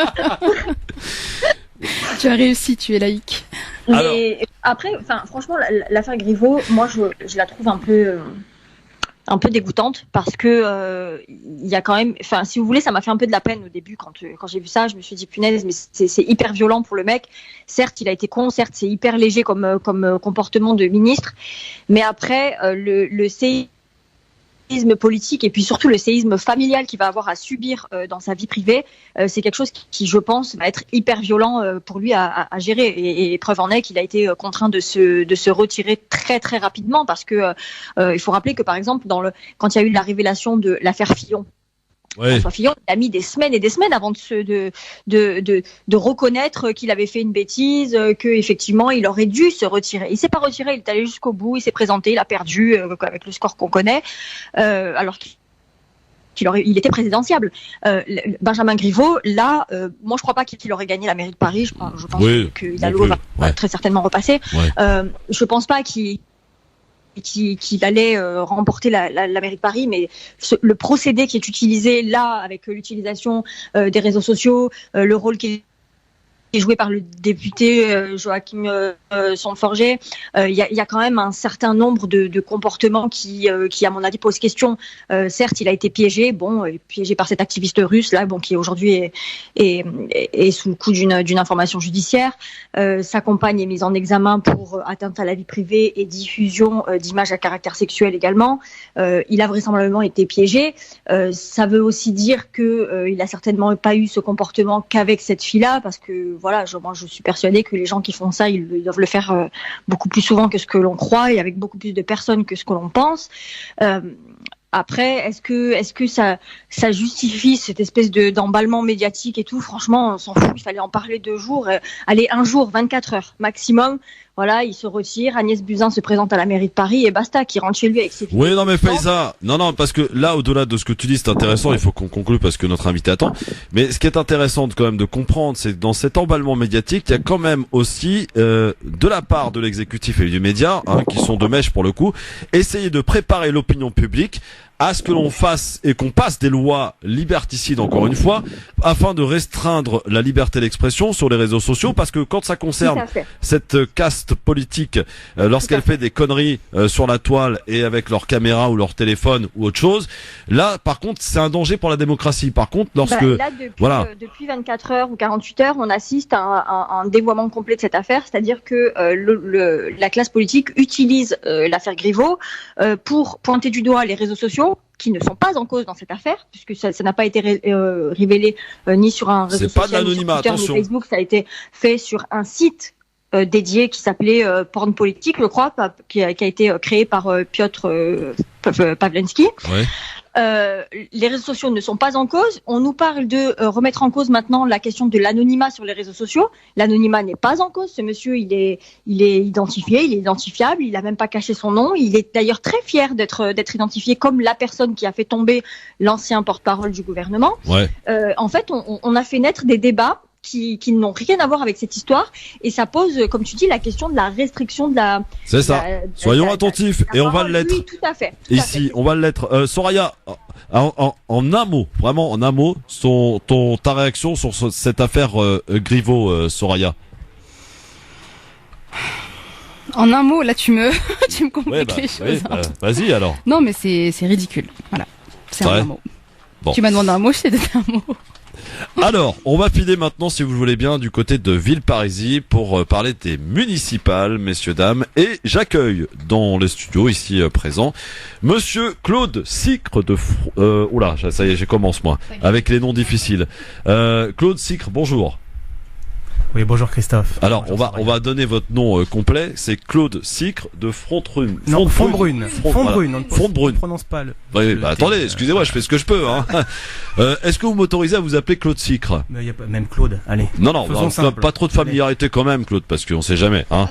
Tu as réussi, tu es laïque. Mais après, franchement, l'affaire Griveaux, moi, je la trouve un peu dégoûtante parce que il y a quand même, si vous voulez, ça m'a fait un peu de la peine au début quand j'ai vu ça. Je me suis dit punaise, mais c'est hyper violent pour le mec. Certes, il a été con, certes, c'est hyper léger comme comportement de ministre, mais après le séisme politique et puis surtout le séisme familial qu'il va avoir à subir dans sa vie privée, c'est quelque chose qui, je pense, va être hyper violent pour lui à gérer. Et preuve en est qu'il a été contraint de se retirer très très rapidement parce que il faut rappeler que par exemple quand il y a eu la révélation de l'affaire Fillon. François Fillon, il a mis des semaines et des semaines avant de reconnaître qu'il avait fait une bêtise, que effectivement il aurait dû se retirer. Il s'est pas retiré, il est allé jusqu'au bout, il s'est présenté, il a perdu avec le score qu'on connaît, alors qu'il était présidentiable. Benjamin Griveaux, là, moi je crois pas qu'il aurait gagné la mairie de Paris. Je pense qu'il va très certainement repasser. Je pense pas qu'il allait remporter la mairie de Paris, mais le procédé qui est utilisé là, avec l'utilisation des réseaux sociaux, le rôle qui est joué par le député Joachim Son-Forget, il y a quand même un certain nombre de comportements qui à mon avis posent question. Certes, il a été piégé, piégé par cet activiste russe là, qui aujourd'hui est sous le coup d'une information judiciaire. Sa compagne est mise en examen pour atteinte à la vie privée et diffusion d'images à caractère sexuel également. Il a vraisemblablement été piégé. Ça veut aussi dire que il a certainement pas eu ce comportement qu'avec cette fille-là, parce que voilà, je suis persuadée que les gens qui font ça, ils doivent le faire beaucoup plus souvent que ce que l'on croit et avec beaucoup plus de personnes que ce que l'on pense. Après, est-ce que ça justifie cette espèce d'emballement médiatique et tout? Franchement, on s'en fout. Il fallait en parler 2 jours. Allez, 1 jour, 24 heures maximum. Voilà, il se retire. Agnès Buzyn se présente à la mairie de Paris et basta, qui rentre chez lui avec ses filles. Oui, non, mais Faiza, non, parce que là, au-delà de ce que tu dis, c'est intéressant. Il faut qu'on conclue parce que notre invité attend. Mais ce qui est intéressant quand même de comprendre, c'est que dans cet emballement médiatique, il y a quand même aussi, de la part de l'exécutif et du média, qui sont de mèche pour le coup, essayer de préparer l'opinion publique à ce que l'on fasse et qu'on passe des lois liberticides, encore une fois, afin de restreindre la liberté d'expression sur les réseaux sociaux, parce que quand ça concerne cette caste politique, lorsqu'elle fait des conneries sur la toile et avec leur caméra ou leur téléphone ou autre chose, là, par contre, c'est un danger pour la démocratie. Par contre, lorsque... depuis 24 heures ou 48 heures, on assiste à un dévoiement complet de cette affaire, c'est-à-dire que la classe politique utilise l'affaire Griveaux pour pointer du doigt les réseaux sociaux, qui ne sont pas en cause dans cette affaire, puisque ça n'a pas été révélé ni sur un réseau social, ni sur Twitter, ni Facebook, ça a été fait sur un site dédié qui s'appelait Porn Politique, je crois, qui a été créé par Piotr Pawlenski. les réseaux sociaux ne sont pas en cause. On nous parle de remettre en cause maintenant la question de l'anonymat sur les réseaux sociaux. L'anonymat n'est pas en cause. Ce monsieur, il est identifié, il est identifiable. Il a même pas caché son nom. Il est d'ailleurs très fier d'être identifié comme la personne qui a fait tomber l'ancien porte-parole du gouvernement. Ouais. En fait, on a fait naître des débats qui n'ont rien à voir avec cette histoire, et ça pose, comme tu dis, la question de la restriction de la... C'est ça. Soyons attentifs, et on va l'être. Oui, tout à fait. Ici, on va l'être. Soraya, en un mot, vraiment en un mot, ta réaction sur cette affaire Griveaux, Soraya. En un mot, là, tu me compliques les choses. Vas-y alors. Non, mais c'est ridicule. Voilà. C'est un mot. Bon. Tu m'as demandé un mot, je t'ai donné un mot. Alors, on va filer maintenant, si vous le voulez bien, du côté de Villeparisis pour parler des municipales, messieurs, dames. Et j'accueille dans les studios ici présents Monsieur Claude Sicre de... oula, ça y est, je commence moi, avec les noms difficiles. Claude Sicre, bonjour. Oui, bonjour Christophe. Alors, on va donner votre nom complet. C'est Claude Sicre de Frontbrune. Non, Fontbrune. Fontbrune. On ne prononce pas le... Oui, attendez, excusez-moi, je fais ce que je peux. Hein. Est-ce que vous m'autorisez à vous appeler Claude Sicre? Mais y a pas, même Claude, allez. Non, pas trop de familiarité quand même, Claude, parce qu'on sait jamais. Hein.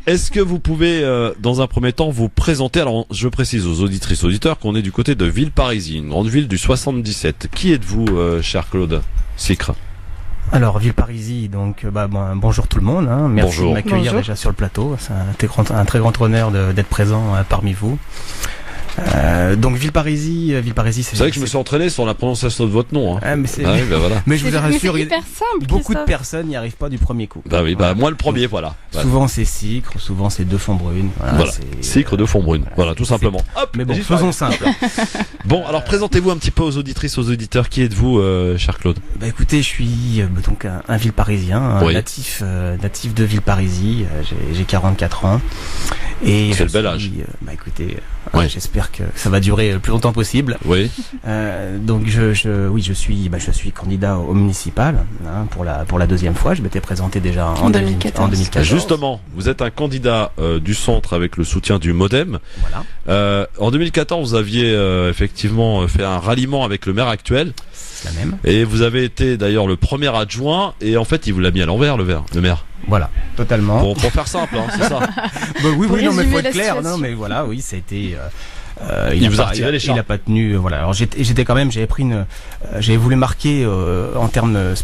Est-ce que vous pouvez, dans un premier temps, vous présenter? Alors, je précise aux auditrices, auditeurs, qu'on est du côté de Villeparisis, une grande ville du 77. Qui êtes-vous, cher Claude Sicre? Alors, Villeparisis, donc, bonjour tout le monde. Hein. Merci de m'accueillir déjà sur le plateau. C'est un très grand honneur d'être présent parmi vous. Donc Villeparisis, c'est vrai que je me suis entraîné sur la prononciation de votre nom. Hein. Ah, mais voilà. Mais je vous rassure, beaucoup de Christophe. personnes n'y arrivent pas du premier coup. Moi le premier, voilà. Souvent c'est Sicre, souvent c'est de Fontbrune. Voilà. Sicre de Fontbrune. Voilà, tout simplement. Hop, mais bon, faisons simple. Bon, alors présentez-vous un petit peu aux auditrices, aux auditeurs. Qui êtes-vous, cher Claude? Écoutez, je suis donc un Villeparisien, natif de Villeparisis. J'ai 44 ans. Et c'est le bel âge. Écoutez, j'espère que ça va durer le plus longtemps possible. Oui. Donc je suis candidat au municipal pour la deuxième fois. Je m'étais présenté déjà en 2014. Justement, vous êtes un candidat du centre avec le soutien du MoDem. Voilà. En 2014, vous aviez effectivement fait un ralliement avec le maire actuel. C'est la même. Et vous avez été d'ailleurs le premier adjoint, et en fait il vous l'a mis à l'envers, le maire. Voilà, totalement. Pour faire simple, hein, c'est ça. Oui, non, mais faut être clair, non, mais voilà, oui, ça a été. Il vous a retiré les charmes. Il a pas tenu, voilà. Alors j'avais voulu marquer en termes,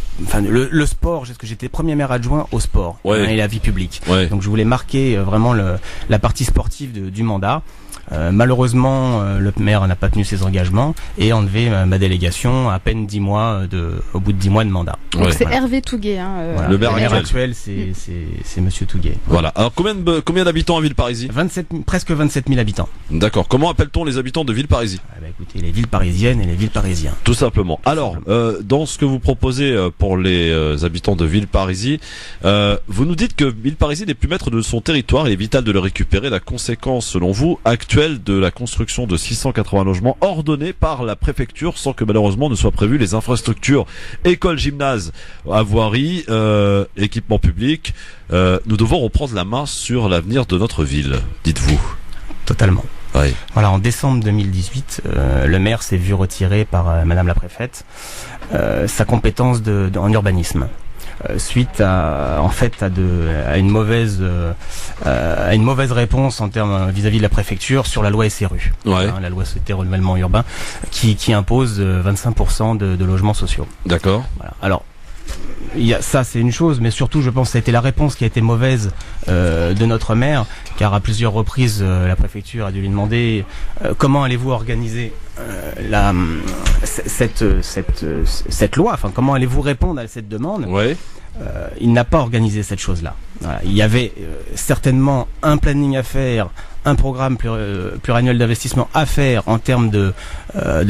le sport, parce que j'étais premier maire adjoint au sport et la vie publique. Ouais. Donc je voulais marquer vraiment la partie sportive du mandat. Malheureusement, le maire n'a pas tenu ses engagements et enlevé ma délégation à peine 10 mois au bout de 10 mois de mandat. Donc c'est Hervé Touguet, voilà. Le maire actuel, c'est Monsieur Touguet. Voilà. Alors combien d'habitants à Villeparisis? Presque 27 000 habitants. D'accord. Comment appelle-t-on les habitants de Villeparisis? Écoutez, les Villeparisiennes et les Villeparisiens. Tout simplement. Alors, dans ce que vous proposez pour les habitants de Villeparisis, vous nous dites que Villeparisis n'est plus maître de son territoire. Il est vital de le récupérer. La conséquence, selon vous, actuelle de la construction de 680 logements ordonnés par la préfecture sans que malheureusement ne soient prévues les infrastructures, écoles, gymnases, voirie, équipements publics. Nous devons reprendre la main sur l'avenir de notre ville, dites-vous. Totalement. Oui. Voilà, en décembre 2018, le maire s'est vu retirer par Madame la préfète sa compétence en urbanisme. Suite à une mauvaise réponse en termes vis-à-vis de la préfecture sur la loi SRU, la loi Société Renouvellement Urbain, qui impose 25% de logements sociaux. D'accord. Voilà. Alors, ça c'est une chose, mais surtout je pense que ça a été la réponse qui a été mauvaise de notre maire, car à plusieurs reprises la préfecture a dû lui demander comment allez-vous organiser cette loi, enfin comment allez-vous répondre à cette demande. Il n'a pas organisé cette chose-là. Voilà. Il y avait certainement un planning à faire, un programme pluriannuel d'investissement à faire en termes de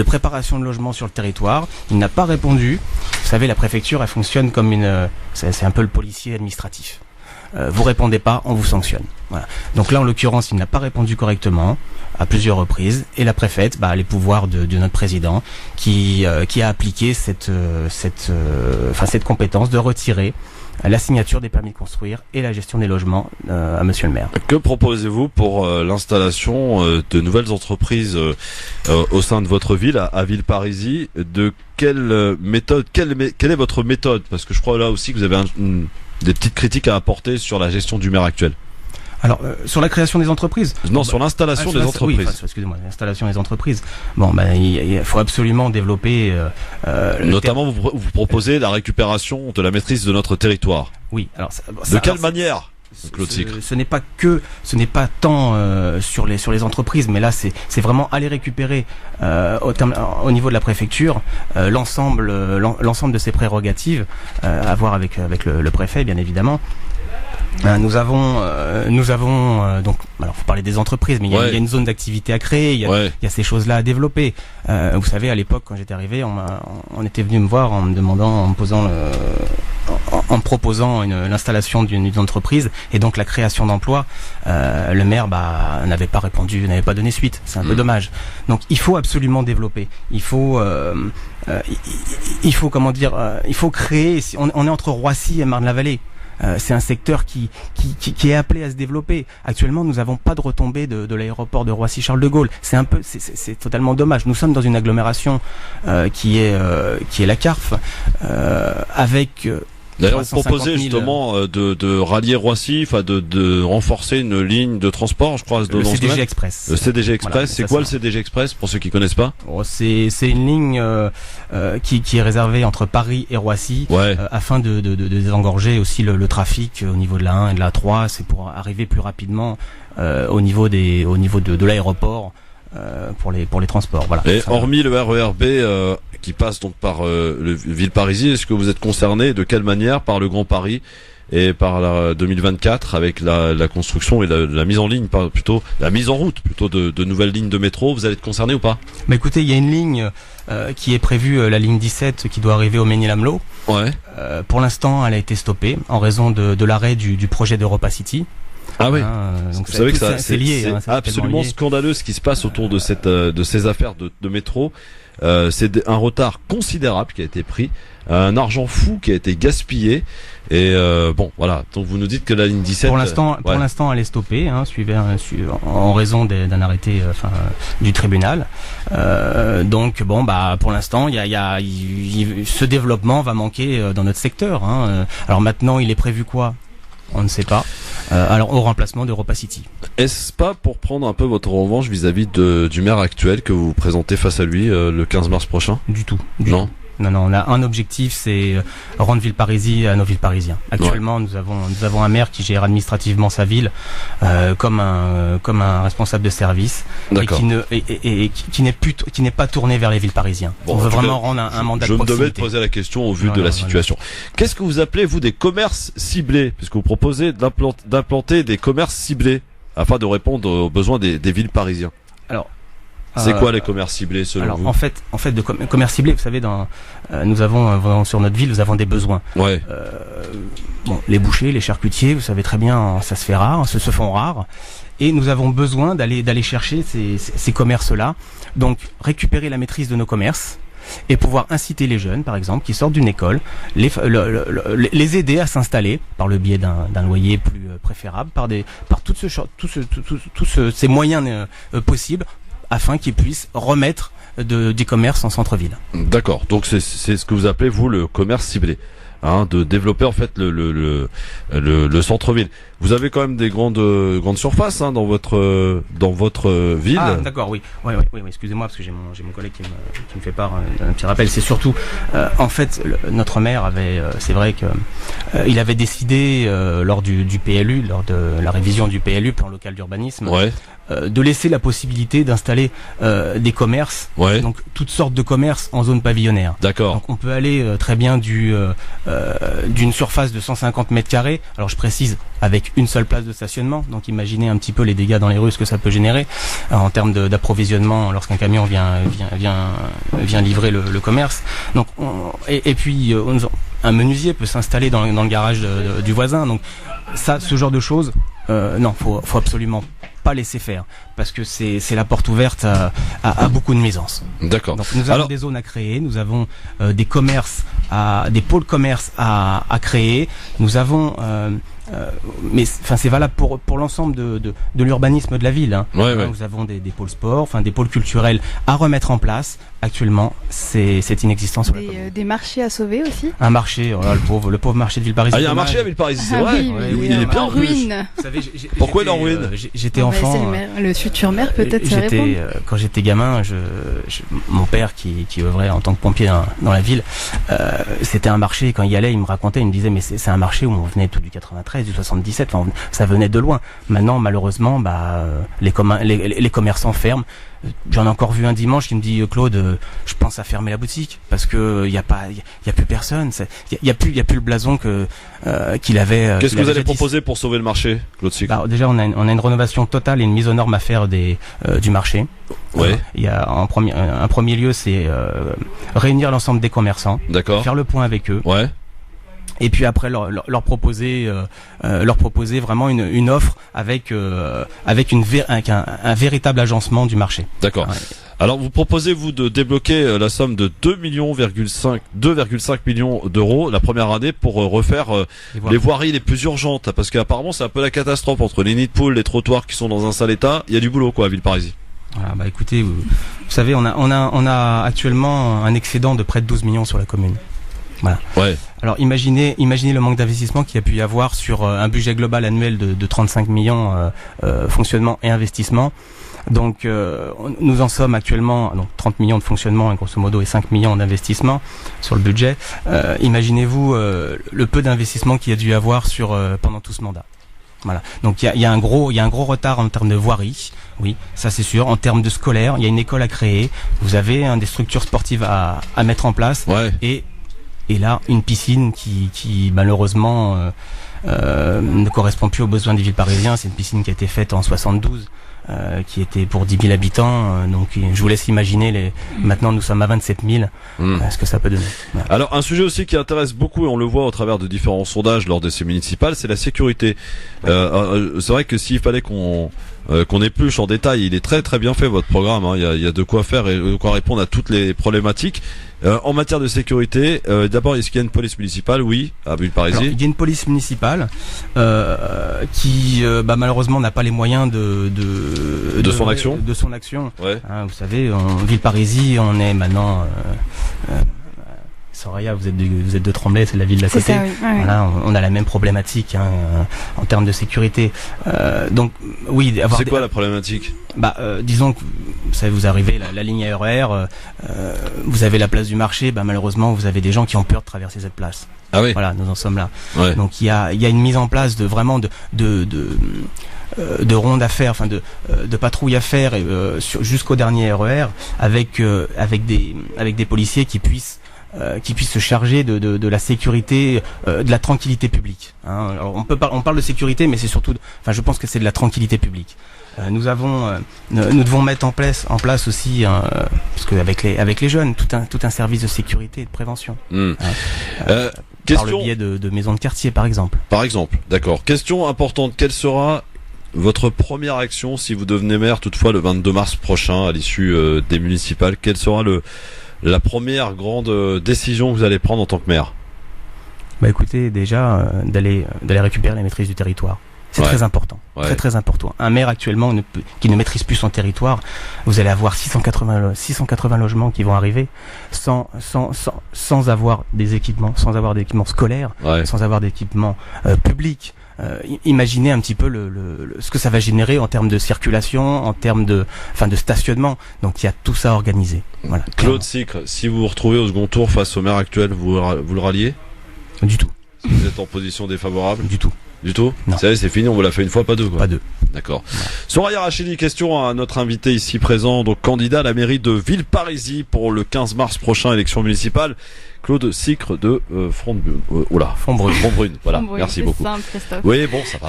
préparation de logement sur le territoire. Il n'a pas répondu. Vous savez, la préfecture, elle fonctionne comme c'est un peu le policier administratif. vous répondez pas, on vous sanctionne. Voilà. Donc là, en l'occurrence, il n'a pas répondu correctement à plusieurs reprises, et la préfète, les pouvoirs de notre président, qui a appliqué cette compétence de retirer la signature des permis de construire et la gestion des logements à Monsieur le maire. Que proposez-vous pour l'installation de nouvelles entreprises au sein de votre ville, à Villeparisis? De quelle méthode, quelle est votre méthode? Parce que je crois là aussi que vous avez des petites critiques à apporter sur la gestion du maire actuel. Alors, sur la création des entreprises? Non, sur l'installation des entreprises. Oui, excusez-moi, l'installation des entreprises. Bon, il faut absolument développer... notamment, vous proposez la récupération de la maîtrise de notre territoire. Oui, alors... De quelle manière, Claude Sicre? Ce n'est pas tant sur les entreprises, mais là, c'est vraiment aller récupérer au niveau de la préfecture l'ensemble de ses prérogatives, à voir avec le préfet, bien évidemment. Nous avons donc, alors faut parler des entreprises, mais il y a une zone d'activité à créer, il y a ces choses-là à développer. Vous savez, à l'époque, quand j'étais arrivé, on était venu me voir en me demandant, en proposant l'installation d'une entreprise et donc la création d'emplois. Le maire n'avait pas répondu, n'avait pas donné suite. C'est un peu dommage. Donc il faut absolument développer. Il faut il faut créer. On est entre Roissy et Marne-la-Vallée. C'est un secteur qui est appelé à se développer. Actuellement, nous n'avons pas de retombée de l'aéroport de Roissy-Charles de Gaulle. C'est totalement dommage. Nous sommes dans une agglomération qui est la CARF, avec d'ailleurs, vous proposez justement de rallier Roissy, de renforcer une ligne de transport, je crois. Le CDG Express. Le CDG Express, voilà, c'est quoi le CDG Express pour ceux qui connaissent pas? C'est une ligne qui est réservée entre Paris et Roissy, afin de désengorger aussi le trafic au niveau de la 1 et de la 3. C'est pour arriver plus rapidement au niveau de l'aéroport. Pour les transports, voilà. Et hormis le RERB qui passe donc par le Villeparisis, est-ce que vous êtes concerné de quelle manière par le Grand Paris et par la 2024 avec la construction et la mise en ligne, plutôt la mise en route plutôt de nouvelles lignes de métro? Vous allez être concerné ou pas? Écoutez, il y a une ligne qui est prévue, la ligne 17, qui doit arriver au Mesnil-Amelot. Pour l'instant, elle a été stoppée en raison de l'arrêt du projet d'Europa City. Ah oui. Donc vous savez que c'est lié. C'est absolument scandaleux ce qui se passe autour de ces affaires de métro. C'est un retard considérable qui a été pris, un argent fou qui a été gaspillé. Et bon, voilà. Donc vous nous dites que la ligne 17. Pour l'instant, elle est stoppée, en raison d'un arrêté, du tribunal. Donc bon, pour l'instant, ce développement va manquer dans notre secteur. Alors maintenant, il est prévu quoi? On ne sait pas. Alors au remplacement d'Europa City. Est-ce pas pour prendre un peu votre revanche vis-à-vis du maire actuel que vous vous présentez face à lui le 15 mars prochain? Du tout. Non. Non, on a un objectif, c'est rendre Villeparisis à nos Villeparisiens. Actuellement, nous avons un maire qui gère administrativement sa ville comme un responsable de service, et qui n'est pas tourné vers les Villeparisiens. Bon, on veut vraiment rendre un mandat de proximité. Je me devais de poser la question au vu de la situation. Qu'est-ce que vous appelez, vous, des commerces ciblés, puisque vous proposez d'implanter des commerces ciblés afin de répondre aux besoins des Villeparisiens? Alors, c'est quoi les commerces ciblés selon vous? En fait, de commerces ciblés, vous savez, nous avons sur notre ville, nous avons des besoins. Les bouchers, les charcutiers, vous savez très bien, ça se fait rare, se font rares, et nous avons besoin d'aller chercher ces commerces-là. Donc, récupérer la maîtrise de nos commerces et pouvoir inciter les jeunes, par exemple, qui sortent d'une école, les aider à s'installer par le biais d'un loyer plus préférable, par tous ces moyens possibles, afin qu'ils puissent remettre du commerce en centre-ville. D'accord. Donc c'est ce que vous appelez, vous, le commerce ciblé, de développer en fait le centre-ville. Vous avez quand même des grandes surfaces dans votre ville. Ah d'accord, oui, excusez-moi parce que j'ai mon collègue qui me fait part d'un petit rappel. C'est surtout en fait notre maire avait, c'est vrai que il avait décidé lors du PLU, lors de la révision du PLU, plan local d'urbanisme, de laisser la possibilité d'installer des commerces, donc toutes sortes de commerces en zone pavillonnaire. D'accord. Donc on peut aller très bien d'une surface de 150 mètres carrés. Alors je précise, avec une seule place de stationnement. Donc imaginez un petit peu les dégâts dans les rues, ce que ça peut générer en termes d'approvisionnement lorsqu'un camion vient livrer le commerce. Donc et puis un menuisier peut s'installer dans le garage du voisin. Donc ce genre de choses, non, faut absolument pas laisser faire, parce que c'est la porte ouverte à beaucoup de nuisances. D'accord. Donc nous avons des zones à créer, nous avons des commerces, des pôles commerce à créer, nous avons mais enfin c'est valable pour l'ensemble de l'urbanisme de la ville. Hein. Ouais. Nous avons des pôles sport, enfin des pôles culturels à remettre en place. Actuellement, c'est inexistant sur la commune. Des marchés à sauver aussi. Un marché, oh là, le pauvre marché de Villeparisis. Ah, il y a un marché à Villeparisis, c'est vrai. Oui, il est bien en ruine. Vous savez, pourquoi il est en ruine? J'étais enfant. Le futur maire peut-être répondre. Quand j'étais gamin, mon père qui œuvrait en tant que pompier dans la ville, c'était un marché. Quand il y allait, il me racontait, il me disait mais c'est un marché où on venait tout du 93, du 77. Enfin, ça venait de loin. Maintenant, malheureusement, les commerçants ferment. J'en ai encore vu un dimanche qui me dit Claude, je pense à fermer la boutique parce que il y a plus personne, il y a plus le blason qu'il avait. Qu'est-ce que vous allez proposer pour sauver le marché, Claude Sicre? Déjà on a une rénovation totale et une mise aux normes à faire du marché. Ouais. Il y a un premier lieu, c'est réunir l'ensemble des commerçants, faire le point avec eux. Ouais. Et puis après leur proposer vraiment une offre avec un véritable agencement du marché. D'accord. Ouais. Alors vous proposez vous de débloquer la somme de 2,5 millions d'euros la première année pour refaire les voiries les plus urgentes, parce qu'apparemment c'est un peu la catastrophe entre les nids de poules, les trottoirs qui sont dans un sale état. Il y a du boulot quoi à Villeparisis. Voilà, écoutez, vous savez, on a actuellement un excédent de près de 12 millions sur la commune. Voilà. Ouais. Alors imaginez le manque d'investissement qu'il y a pu y avoir sur un budget global annuel de 35 millions fonctionnement et investissement. Donc nous en sommes actuellement 30 millions de fonctionnement grosso modo et 5 millions d'investissement sur le budget. Imaginez-vous le peu d'investissement qu'il y a dû y avoir pendant tout ce mandat. Voilà. Donc il y a un gros retard en termes de voirie. Oui, ça c'est sûr. En termes de scolaire, il y a une école à créer. Vous avez des structures sportives à mettre en place. Ouais. Et là, une piscine qui malheureusement ne correspond plus aux besoins des Villeparisis. C'est une piscine qui a été faite en 72, qui était pour 10 000 habitants. Donc je vous laisse imaginer, maintenant nous sommes à 27 000, ce que ça peut donner. Voilà. Alors un sujet aussi qui intéresse beaucoup, et on le voit au travers de différents sondages lors de ces municipales, c'est la sécurité. C'est vrai que s'il fallait qu'on épluche en détail, il est très très bien fait votre programme, hein. Il y a de quoi faire et de quoi répondre à toutes les problématiques. En matière de sécurité, d'abord, est-ce qu'il y a une police municipale? Oui, à Villeparisis. Il y a une police municipale qui malheureusement n'a pas les moyens de son action. De son action. Ouais. Hein, vous savez, en Villeparisis, on est maintenant. Soraya, vous êtes de Tremblay, c'est la ville d'à côté. C'est ça, oui. Ouais. Voilà, on a la même problématique en termes de sécurité. Donc oui, c'est quoi la problématique? Disons que vous savez, vous arrivez la ligne RER, vous avez la place du marché, malheureusement vous avez des gens qui ont peur de traverser cette place. Ah oui. Voilà, nous en sommes là. Ouais. Donc il y a une mise en place de rondes à faire, enfin de patrouilles à faire jusqu'au dernier RER avec des policiers qui puissent se charger de la sécurité, de la tranquillité publique. Hein. Alors on parle de sécurité, mais c'est surtout, je pense que c'est de la tranquillité publique. Nous devons mettre en place aussi, parce que avec les jeunes, tout un service de sécurité et de prévention. Par le biais de maisons de quartier, par exemple. Par exemple, d'accord. Question importante, quelle sera votre première action si vous devenez maire, toutefois le 22 mars prochain, à l'issue des municipales? Quelle sera la première grande décision que vous allez prendre en tant que maire? Écoutez, déjà d'aller récupérer la maîtrise du territoire. C'est très important, très important. Un maire actuellement qui ne maîtrise plus son territoire, vous allez avoir 680 logements qui vont arriver sans avoir des équipements, sans avoir d'équipements scolaires, sans avoir d'équipements publics. Imaginez un petit peu ce que ça va générer en termes de circulation, en termes de stationnement. Donc il y a tout ça organisé. Voilà. Claude Sicre, si vous vous retrouvez au second tour face au maire actuel, vous le ralliez? Du tout. Vous êtes en position défavorable? Du tout. Du tout? Non. C'est fini, on vous l'a fait une fois, pas deux, quoi. Pas deux. D'accord. Soraya Rachidi, question à notre invité ici présent, donc candidat à la mairie de Villeparisis pour le 15 mars prochain, élection municipale. Claude Sicre de Fontbrune. Voilà, Fontbrune, merci beaucoup. Simple, Christophe. Oui, bon, ça va.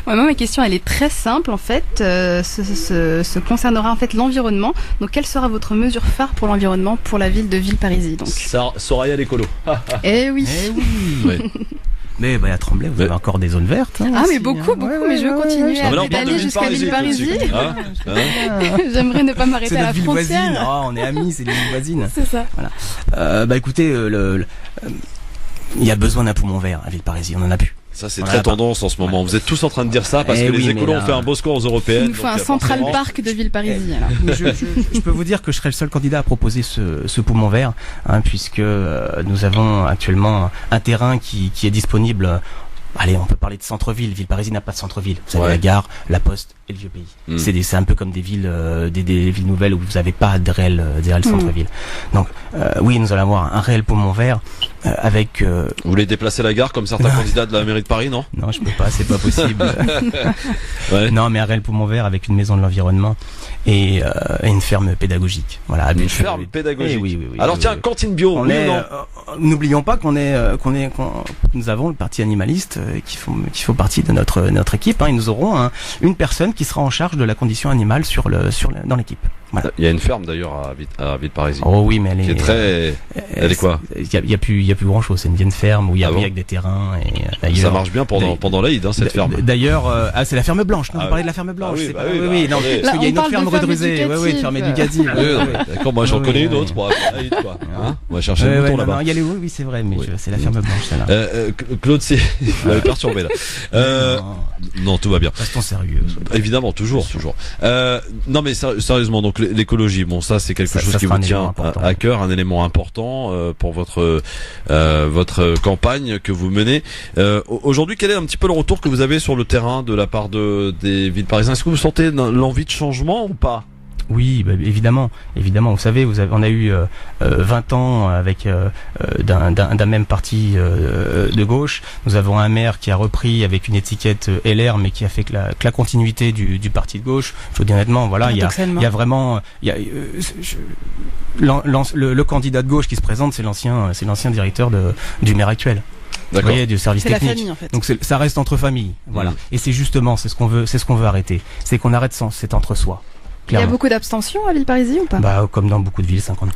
Moi, ma question, elle est très simple en fait. Ce concernera en fait l'environnement. Donc, quelle sera votre mesure phare pour l'environnement pour la ville de Villeparisis? Donc, Soraya l'écolo. Eh oui. Oui. Mais à Tremblay, vous avez encore des zones vertes. Hein, mais beaucoup, mais je veux continuer à aller jusqu'à Villeparisis. J'aimerais ne pas m'arrêter à la frontière. On est amis, c'est les villes voisines. C'est ça. Voilà. Écoutez, il y a besoin d'un poumon vert à Villeparisis, on en a plus. Ça, c'est très tendance en ce moment. Vous êtes tous en train de dire ça parce que les écolos ont fait un beau score aux européennes. Il nous faut un Central Park de Villeparisis. Je peux vous dire que je serai le seul candidat à proposer ce poumon vert, puisque nous avons actuellement un terrain qui est disponible. Allez, on peut parler de centre-ville. Villeparisis n'a pas de centre-ville. Vous avez la gare, la poste et le vieux pays. C'est un peu comme des villes, des villes nouvelles où vous n'avez pas de réel centre-ville. Donc, oui, nous allons avoir un réel poumon vert avec. Vous voulez déplacer la gare comme certains candidats de la mairie de Paris, non? Non, je peux pas, c'est pas possible. Non, mais un réel poumon vert avec une maison de l'environnement et une ferme pédagogique. Voilà. Une ferme pédagogique. Oui. Alors tiens, cantine bio. N'oublions pas qu'on nous avons le parti animaliste qui font partie de notre équipe. Et nous aurons une personne qui sera en charge de la condition animale dans l'équipe. Voilà. Il y a une ferme d'ailleurs à Villeparisis. Oh oui, mais elle est très. Elle est quoi? Il y a plus grand chose. C'est une vieille ferme où il y a avec des terrains et ça marche bien pendant l'Aïd, cette ferme. D'ailleurs, c'est la ferme blanche. Vous parlez de la ferme blanche. Oui, non, parce qu'il y a une autre ferme redrusée. Oui, une ferme éducative. D'accord, moi j'en connais une autre pour l'Aïd, quoi. On va chercher le mouton là-bas. Oui, c'est vrai, mais c'est la ferme blanche, celle-là. Claude, vous m'avez perturbé là. Non, tout va bien. Restons sérieux. Évidemment, toujours. Non, mais sérieusement, donc l'écologie, bon, ça c'est quelque chose qui vous tient à cœur, un élément important pour votre campagne que vous menez. Aujourd'hui, quel est un petit peu le retour que vous avez sur le terrain de la part des villes parisiennes? Est-ce que vous sentez l'envie de changement ou pas? Oui, évidemment. Vous savez, on a eu 20 ans avec d'un même parti de gauche. Nous avons un maire qui a repris avec une étiquette LR, mais qui a fait que la continuité du parti de gauche. Je vous dis honnêtement, voilà, il y a vraiment, le candidat de gauche qui se présente, c'est l'ancien directeur du maire actuel. Vous voyez, du service technique. La famille, en fait. Donc ça reste entre familles, voilà. Et c'est justement, c'est ce qu'on veut arrêter. C'est qu'on arrête cet entre-soi. Clairement. Il y a beaucoup d'abstention à Villeparisis ou pas? Comme dans beaucoup de villes, 50%.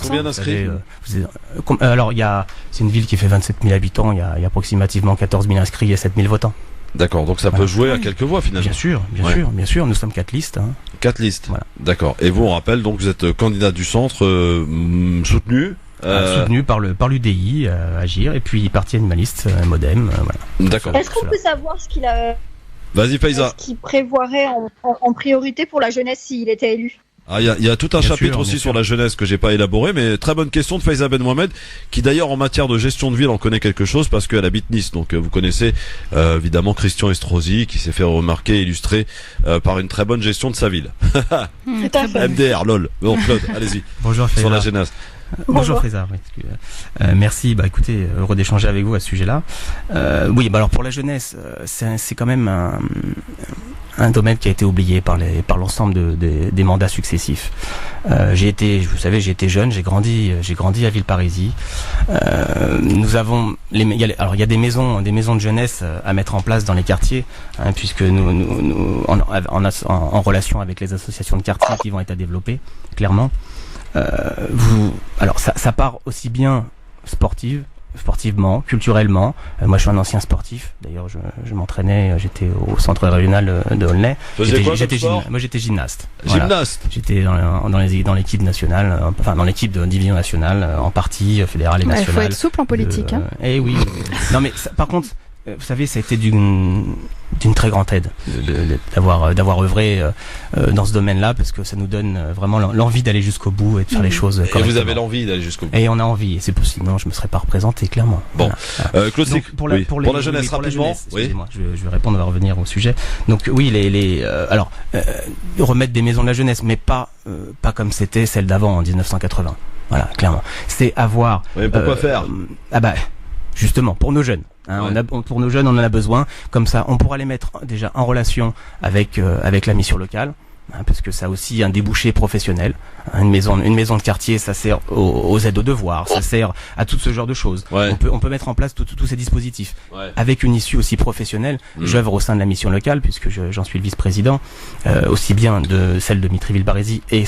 Combien d'inscrits? Alors, c'est une ville qui fait 27 000 habitants, il y a approximativement 14 000 inscrits et 7 000 votants. D'accord, donc ça peut jouer à quelques voix finalement. Bien sûr, nous sommes 4 listes. 4 listes, voilà. D'accord. Et vous, on rappelle, donc vous êtes candidat du centre, soutenu par l'UDI, Agir, et puis parti animaliste, Modem, voilà. D'accord. Est-ce qu'on peut savoir ce qu'il a... Vas-y, Faiza. Ce qu'il prévoirait en priorité pour la jeunesse s'il était élu? Il y a tout un chapitre aussi sur la jeunesse que j'ai pas élaboré, mais très bonne question de Faiza Ben Mohamed, qui d'ailleurs en matière de gestion de ville en connaît quelque chose parce qu'elle habite Nice. Donc vous connaissez évidemment Christian Estrosi, qui s'est fait remarquer, illustrer par une très bonne gestion de sa ville. MDR, lol. Bon, Claude, allez-y. Bonjour Faiza. Sur la jeunesse. Bonjour Faiza, merci, écoutez, heureux d'échanger avec vous à ce sujet-là. Alors pour la jeunesse, c'est quand même un domaine qui a été oublié par l'ensemble des mandats successifs. J'ai été jeune, j'ai grandi à Villeparisis. Nous avons il y a des maisons de jeunesse à mettre en place dans les quartiers, puisque nous en relation avec les associations de quartier qui vont être à développer, clairement. Ça part aussi bien sportivement, culturellement. Moi, je suis un ancien sportif. D'ailleurs, je m'entraînais. J'étais au centre régional de Aulnay. Moi, j'étais gymnaste. Gymnaste. Voilà. J'étais dans l'équipe nationale, dans l'équipe de division nationale, en partie fédérale et nationale. Il faut être souple en politique. Eh oui. Non, mais par contre, vous savez, ça a été d'une très grande aide d'avoir œuvré dans ce domaine-là, parce que ça nous donne vraiment l'envie d'aller jusqu'au bout et de faire les choses correctement. Et vous avez l'envie d'aller jusqu'au bout. Et on a envie, et c'est possible. Non, je me serais pas représenté, clairement. Bon, voilà. Claude, donc, pour la jeunesse, rapidement. Excusez-moi, je vais répondre, on va revenir au sujet. Donc oui, remettre des maisons de la jeunesse, mais pas comme c'était celle d'avant en 1980. Voilà, clairement. C'est avoir. Oui, pourquoi faire? Justement, pour nos jeunes. Pour nos jeunes, on en a besoin. Comme ça, on pourra les mettre déjà en relation avec la mission locale, parce que ça a aussi un débouché professionnel. Une maison de quartier, ça sert aux aides aux devoirs, ça sert à tout ce genre de choses. Ouais. On peut mettre en place tous ces dispositifs avec une issue aussi professionnelle. J'œuvre au sein de la mission locale, puisque j'en suis le vice-président, aussi bien de celle de Mitry-Villeparisis et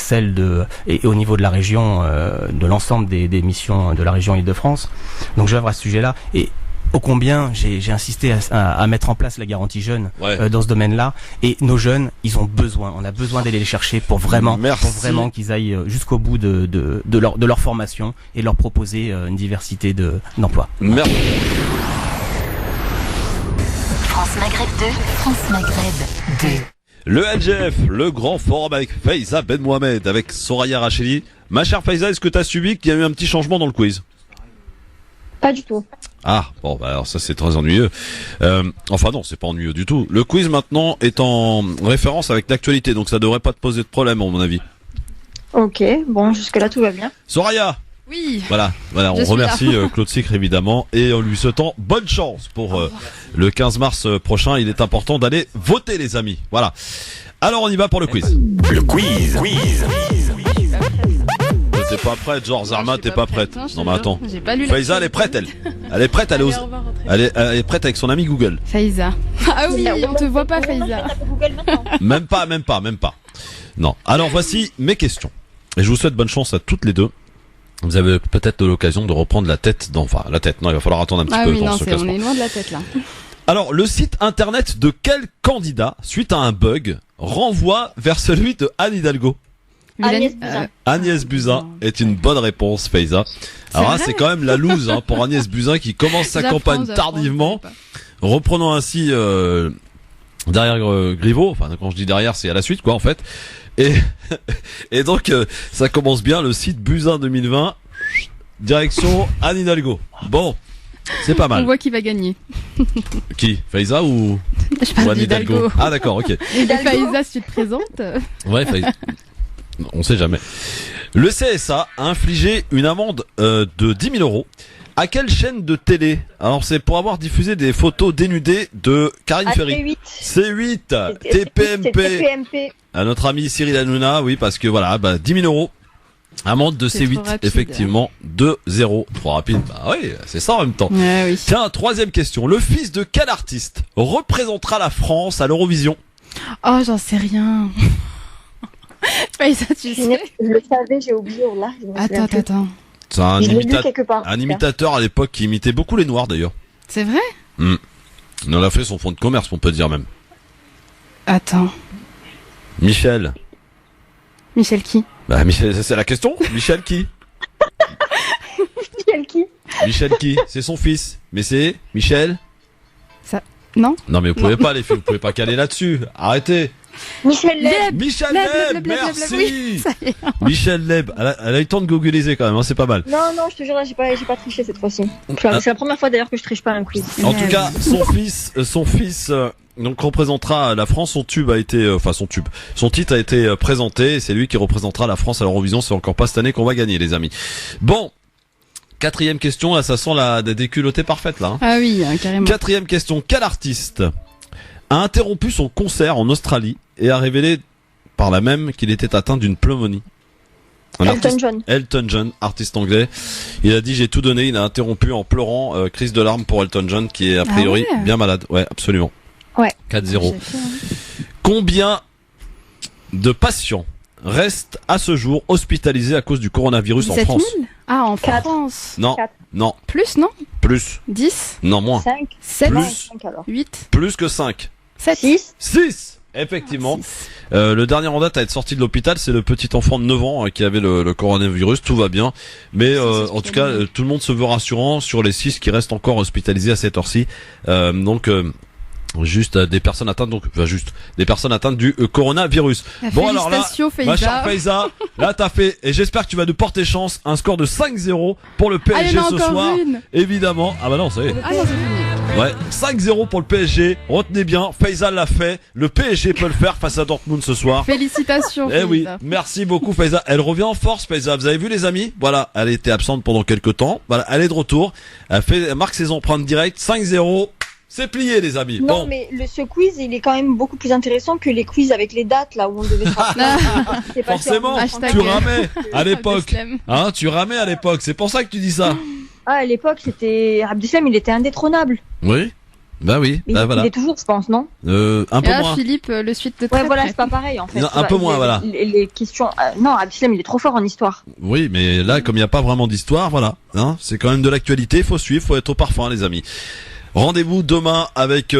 et au niveau de la région, de l'ensemble des missions de la région Île-de-France. Donc j'œuvre à ce sujet-là, et ô combien j'ai insisté à mettre en place la garantie jeune dans ce domaine-là. Et nos jeunes, ils ont besoin. On a besoin d'aller les chercher pour vraiment qu'ils aillent jusqu'au bout de leur formation et leur proposer une diversité d'emplois. Merci. France Maghreb 2, France Maghreb 2. Le LGF, le grand forum avec Faiza Ben Mohamed, avec Soraya Racheli. Ma chère Faiza, est-ce que tu as subi qu'il y a eu un petit changement dans le quiz? Pas du tout. Ah, bon, bah alors ça c'est très ennuyeux. Enfin non, c'est pas ennuyeux du tout. Le quiz maintenant est en référence avec l'actualité, donc ça devrait pas te poser de problème à mon avis. Ok, bon, jusque-là tout va bien. Soraya! Oui. Voilà, on remercie Claude Sicre évidemment et en lui souhaitant bonne chance pour le 15 mars prochain. Il est important d'aller voter les amis. Voilà. Alors on y va pour le quiz. Le quiz. T'es pas prête, genre Zarma, t'es pas prête. Non mais attends. J'ai pas lu Faiza, elle est prête elle. Elle est prête, elle est prête avec son ami Google. Faiza. Ah oui, on te voit pas Faiza. Même pas. Non. Alors voici mes questions. Et je vous souhaite bonne chance à toutes les deux. Vous avez peut-être l'occasion de reprendre la tête non, il va falloir attendre un petit peu pour ce classement. On est loin de la tête là. Alors, le site internet de quel candidat, suite à un bug, renvoie vers celui de Anne Hidalgo? Agnès Buzyn est une bonne réponse, Faiza. Alors là, c'est quand même la loose pour Agnès Buzyn qui commence sa campagne tardivement, reprenant ainsi derrière Griveaux. Enfin, quand je dis derrière, c'est à la suite, quoi, en fait. Et donc, ça commence bien, le site Buzyn 2020, direction Anne Hidalgo. Bon, c'est pas mal. On voit qui va gagner. Qui? Faiza ou Anne Hidalgo? Ah d'accord, ok. Faiza, si tu te présentes. Ouais, Faiza. On sait jamais. Le CSA a infligé une amende de 10 000 euros. À quelle chaîne de télé? Alors c'est pour avoir diffusé des photos dénudées de Karine Ferry. C8. TPMP. À notre ami Cyril Hanouna, oui, parce que voilà, 10 000 euros. Amende de C8, effectivement, 2-0. Trop rapide. Bah oui, c'est ça en même temps. Oui. Tiens, troisième question. Le fils de quel artiste représentera la France à l'Eurovision? Oh, j'en sais rien. Faiza, tu sais. Je le savais, j'ai oublié. Là, attends. C'est un imitateur à l'époque qui imitait beaucoup les Noirs d'ailleurs. C'est vrai? Il en a fait son fonds de commerce, on peut dire même. Attends. Michel qui? Michel, c'est la question. Michel qui? Michel qui? C'est son fils. Mais c'est Michel? Ça... Non? Non mais vous pouvez pas les filles, vous pouvez pas caler là-dessus. Arrêtez. Michel Leb. Merci. Michel Leb. Elle a eu le temps de googliser quand même, c'est pas mal. Non, je te jure, là, j'ai pas triché cette fois-ci. C'est la première fois d'ailleurs que je triche pas un quiz. En tout cas, son fils donc représentera la France. Son titre a été présenté. C'est lui qui représentera la France à l'Eurovision. C'est encore pas cette année qu'on va gagner, les amis. Bon. Quatrième question, là, ça sent la déculottée parfaite, là. Ah oui, carrément. Quatrième question, quel artiste a interrompu son concert en Australie et a révélé par là même qu'il était atteint d'une pneumonie? Elton John, artiste anglais. Il a dit j'ai tout donné, il a interrompu en pleurant, crise de larmes pour Elton John qui est a priori bien malade. Ouais, absolument. Ouais. 4-0. Combien de patients restent à ce jour hospitalisés à cause du coronavirus en France? 000 Ah, en France. Non. 4. Non. Plus, non? Plus. 10? Non, moins. 5. 7? Plus. 8? Plus que 5. 7? 6. Effectivement. Le dernier en date à être sorti de l'hôpital, c'est le petit enfant de 9 ans qui avait le coronavirus. Tout va bien. Mais en tout cas, tout le monde se veut rassurant sur les 6 qui restent encore hospitalisés à cette heure-ci. Juste des personnes atteintes des personnes atteintes du coronavirus. Bon alors là, ma chère Faiza, là t'as fait, et j'espère que tu vas nous porter chance, un score de 5-0 pour le PSG ce soir. Évidemment. Ah bah non, ça y est. Ah non, c'est fini. Ouais, 5-0 pour le PSG. Retenez bien, Faiza l'a fait. Le PSG peut le faire face à Dortmund ce soir. Félicitations. Eh oui, merci beaucoup Faiza. Elle revient en force, Faiza. Vous avez vu les amis? Voilà, elle était absente pendant quelques temps. Voilà, elle est de retour. Elle marque ses empreintes directes. 5-0. C'est plié les amis. Non bon. Mais ce quiz il est quand même beaucoup plus intéressant que les quiz avec les dates là où on devait se Forcément, tu ramais à l'époque. Tu ramais à l'époque, c'est pour ça que tu dis ça. Ah, à l'époque c'était Abdeslam, il était indétrônable. Oui. Bah oui, Mais voilà. il est toujours, je pense, non? Un peu moins. Philippe, le suite de très Ouais, voilà, près. c'est pas pareil, en fait. Non, un peu moins, voilà. Les questions, non, Abdeslam, il est trop fort en histoire. Oui, mais là, comme il n'y a pas vraiment d'histoire, voilà. Hein, c'est quand même de l'actualité, faut suivre, faut être au parfum, les amis. Rendez-vous demain avec,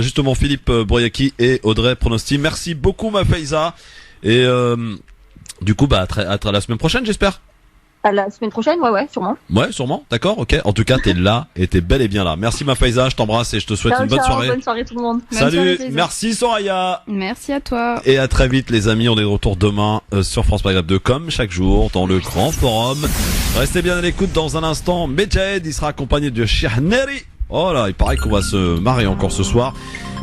justement, Philippe Broyaki et Audrey Pronosti. Merci beaucoup, ma Faiza. Et, du coup, à la semaine prochaine, j'espère. À la semaine prochaine, ouais, sûrement. Ouais, sûrement, d'accord, ok. En tout cas, t'es là et t'es bel et bien là. Merci ma Faiza, je t'embrasse et je te souhaite une bonne soirée. Bonne soirée tout le monde. Salut, merci Soraya. Merci à toi. Et à très vite les amis, on est de retour demain sur France Maghreb 2 comme chaque jour dans le grand forum. Restez bien à l'écoute dans un instant. Medjahed, il sera accompagné de Shahneri. Oh là, il paraît qu'on va se marrer encore ce soir.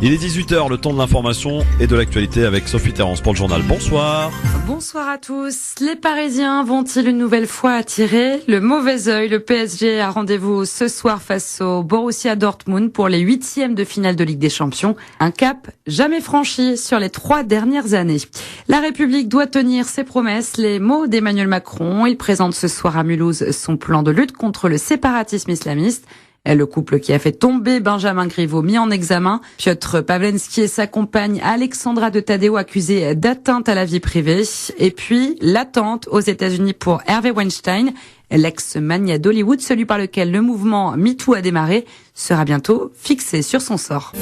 Il est 18h, le temps de l'information et de l'actualité avec Sophie Terrance pour le journal. Bonsoir. Bonsoir à tous. Les Parisiens vont-ils une nouvelle fois attirer le mauvais œil? Le PSG a rendez-vous ce soir face au Borussia Dortmund pour les 8e de finale de Ligue des Champions. Un cap jamais franchi sur les 3 dernières années. La République doit tenir ses promesses. Les mots d'Emmanuel Macron. Il présente ce soir à Mulhouse son plan de lutte contre le séparatisme islamiste. Le couple qui a fait tomber Benjamin Griveaux mis en examen. Piotr Pawlenski et sa compagne Alexandra de Taddeo accusés d'atteinte à la vie privée. Et puis, l'attente aux États-Unis pour Harvey Weinstein, l'ex-mania d'Hollywood, celui par lequel le mouvement MeToo a démarré, sera bientôt fixé sur son sort.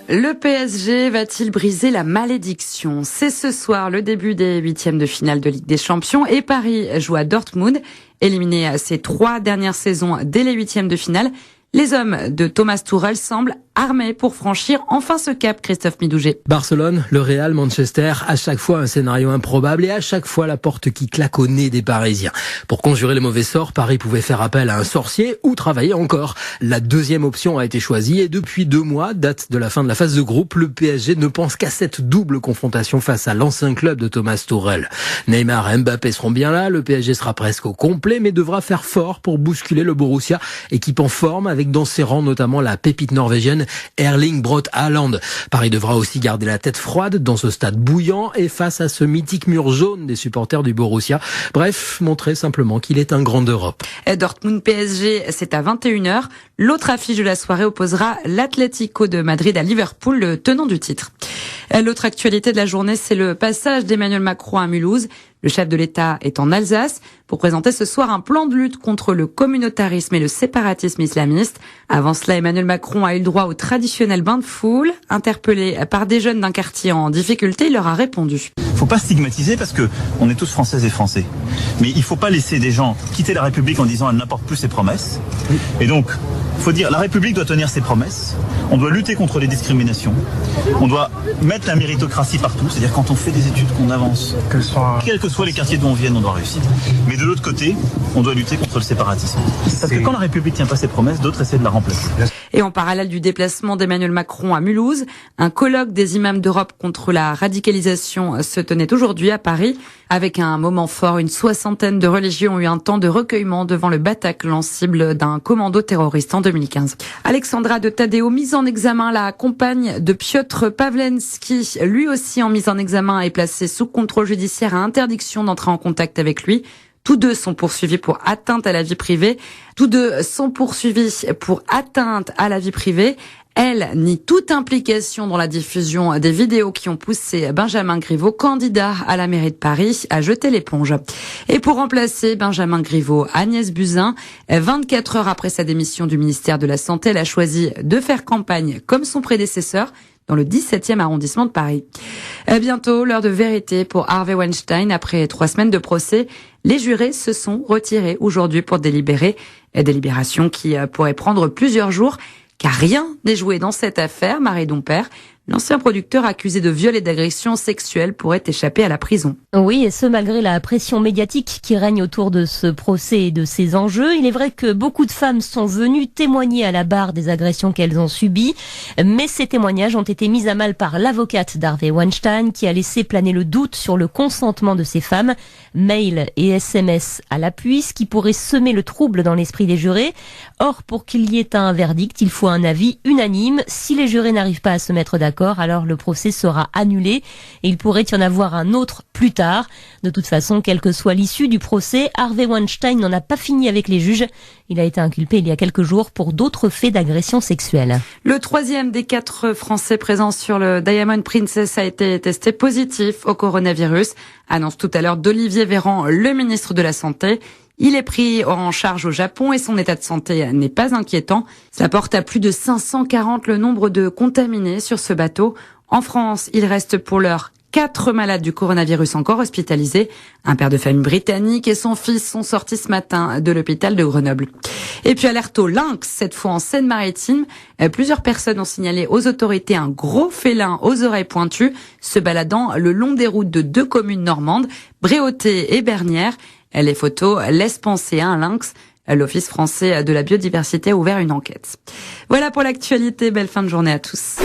Le PSG va-t-il briser la malédiction? C'est ce soir le début des 8e de finale de Ligue des Champions et Paris joue à Dortmund. Éliminé à ses 3 dernières saisons dès les 8e de finale, les hommes de Thomas Tuchel semblent armés pour franchir enfin ce cap, Christophe Midouget. Barcelone, le Real, Manchester, à chaque fois un scénario improbable et à chaque fois la porte qui claque au nez des Parisiens. Pour conjurer les mauvais sorts, Paris pouvait faire appel à un sorcier ou travailler encore. La deuxième option a été choisie et depuis 2 mois, date de la fin de la phase de groupe, le PSG ne pense qu'à cette double confrontation face à l'ancien club de Thomas Tuchel. Neymar et Mbappé seront bien là, le PSG sera presque au complet mais devra faire fort pour bousculer le Borussia, équipe en forme avec dans ses rangs notamment la pépite norvégienne Erling Braut Haaland. Paris devra aussi garder la tête froide dans ce stade bouillant et face à ce mythique mur jaune des supporters du Borussia. Bref, montrer simplement qu'il est un grand d'Europe. Dortmund PSG, c'est à 21h. L'autre affiche de la soirée opposera l'Atlético de Madrid à Liverpool, le tenant du titre. L'autre actualité de la journée, c'est le passage d'Emmanuel Macron à Mulhouse. Le chef de l'État est en Alsace pour présenter ce soir un plan de lutte contre le communautarisme et le séparatisme islamiste. Avant cela, Emmanuel Macron a eu le droit au traditionnel bain de foule. Interpellé par des jeunes d'un quartier en difficulté, il leur a répondu. Faut pas stigmatiser parce que on est tous Françaises et Français. Mais il faut pas laisser des gens quitter la République en disant elle n'apporte plus ses promesses. Et donc, faut dire la République doit tenir ses promesses. On doit lutter contre les discriminations. On doit mettre la méritocratie partout. C'est-à-dire quand on fait des études, qu'on avance. Quels que soient les quartiers d'où on vienne, on doit réussir. Mais de l'autre côté, on doit lutter contre le séparatisme. Parce que quand la République tient pas ses promesses, d'autres essaient de la remplacer. Et en parallèle du déplacement d'Emmanuel Macron à Mulhouse, un colloque des imams d'Europe contre la radicalisation se tenait aujourd'hui à Paris. Avec un moment fort, une 60aine de religieux ont eu un temps de recueillement devant le Bataclan, cible d'un commando terroriste en 2015. Alexandra de Taddeo, mise en examen, la compagne de Piotr Pawlenski, lui aussi en mise en examen, est placée sous contrôle judiciaire à interdiction d'entrer en contact avec lui. Tous deux sont poursuivis pour atteinte à la vie privée. Elle nie toute implication dans la diffusion des vidéos qui ont poussé Benjamin Griveaux, candidat à la mairie de Paris, à jeter l'éponge. Et pour remplacer Benjamin Griveaux, Agnès Buzyn, 24 heures après sa démission du ministère de la Santé, elle a choisi de faire campagne comme son prédécesseur dans le 17e arrondissement de Paris. Bientôt, l'heure de vérité pour Harvey Weinstein. Après 3 semaines de procès, les jurés se sont retirés aujourd'hui pour délibérer. Délibération qui pourrait prendre plusieurs jours. Car rien n'est joué dans cette affaire, Marie Dompère. L'ancien producteur accusé de viol et d'agression sexuelle pourrait échapper à la prison. Oui, et ce malgré la pression médiatique qui règne autour de ce procès et de ses enjeux. Il est vrai que beaucoup de femmes sont venues témoigner à la barre des agressions qu'elles ont subies, mais ces témoignages ont été mis à mal par l'avocate d'Harvey Weinstein qui a laissé planer le doute sur le consentement de ces femmes. Mail et SMS à l'appui, ce qui pourrait semer le trouble dans l'esprit des jurés. Or, pour qu'il y ait un verdict, il faut un avis unanime. Si les jurés n'arrivent pas à se mettre d'accord, d'accord, alors le procès sera annulé et il pourrait y en avoir un autre plus tard. De toute façon, quelle que soit l'issue du procès, Harvey Weinstein n'en a pas fini avec les juges. Il a été inculpé il y a quelques jours pour d'autres faits d'agression sexuelle. Le 3e des 4 Français présents sur le Diamond Princess a été testé positif au coronavirus. Annonce tout à l'heure d'Olivier Véran, le ministre de la Santé. Il est pris en charge au Japon et son état de santé n'est pas inquiétant. Ça porte à plus de 540 le nombre de contaminés sur ce bateau. En France, il reste pour l'heure 4 malades du coronavirus encore hospitalisés. Un père de famille britannique et son fils sont sortis ce matin de l'hôpital de Grenoble. Et puis alerte au lynx, cette fois en Seine-Maritime. Plusieurs personnes ont signalé aux autorités un gros félin aux oreilles pointues se baladant le long des routes de 2 communes normandes, Bréauté et Bernières. Les photos laissent penser à un lynx. L'Office français de la biodiversité a ouvert une enquête. Voilà pour l'actualité. Belle fin de journée à tous.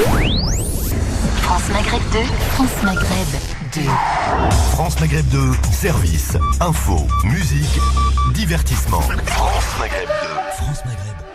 France Maghreb 2, France Maghreb 2. France Maghreb 2, service, info, musique, divertissement. France Maghreb 2. France Maghreb.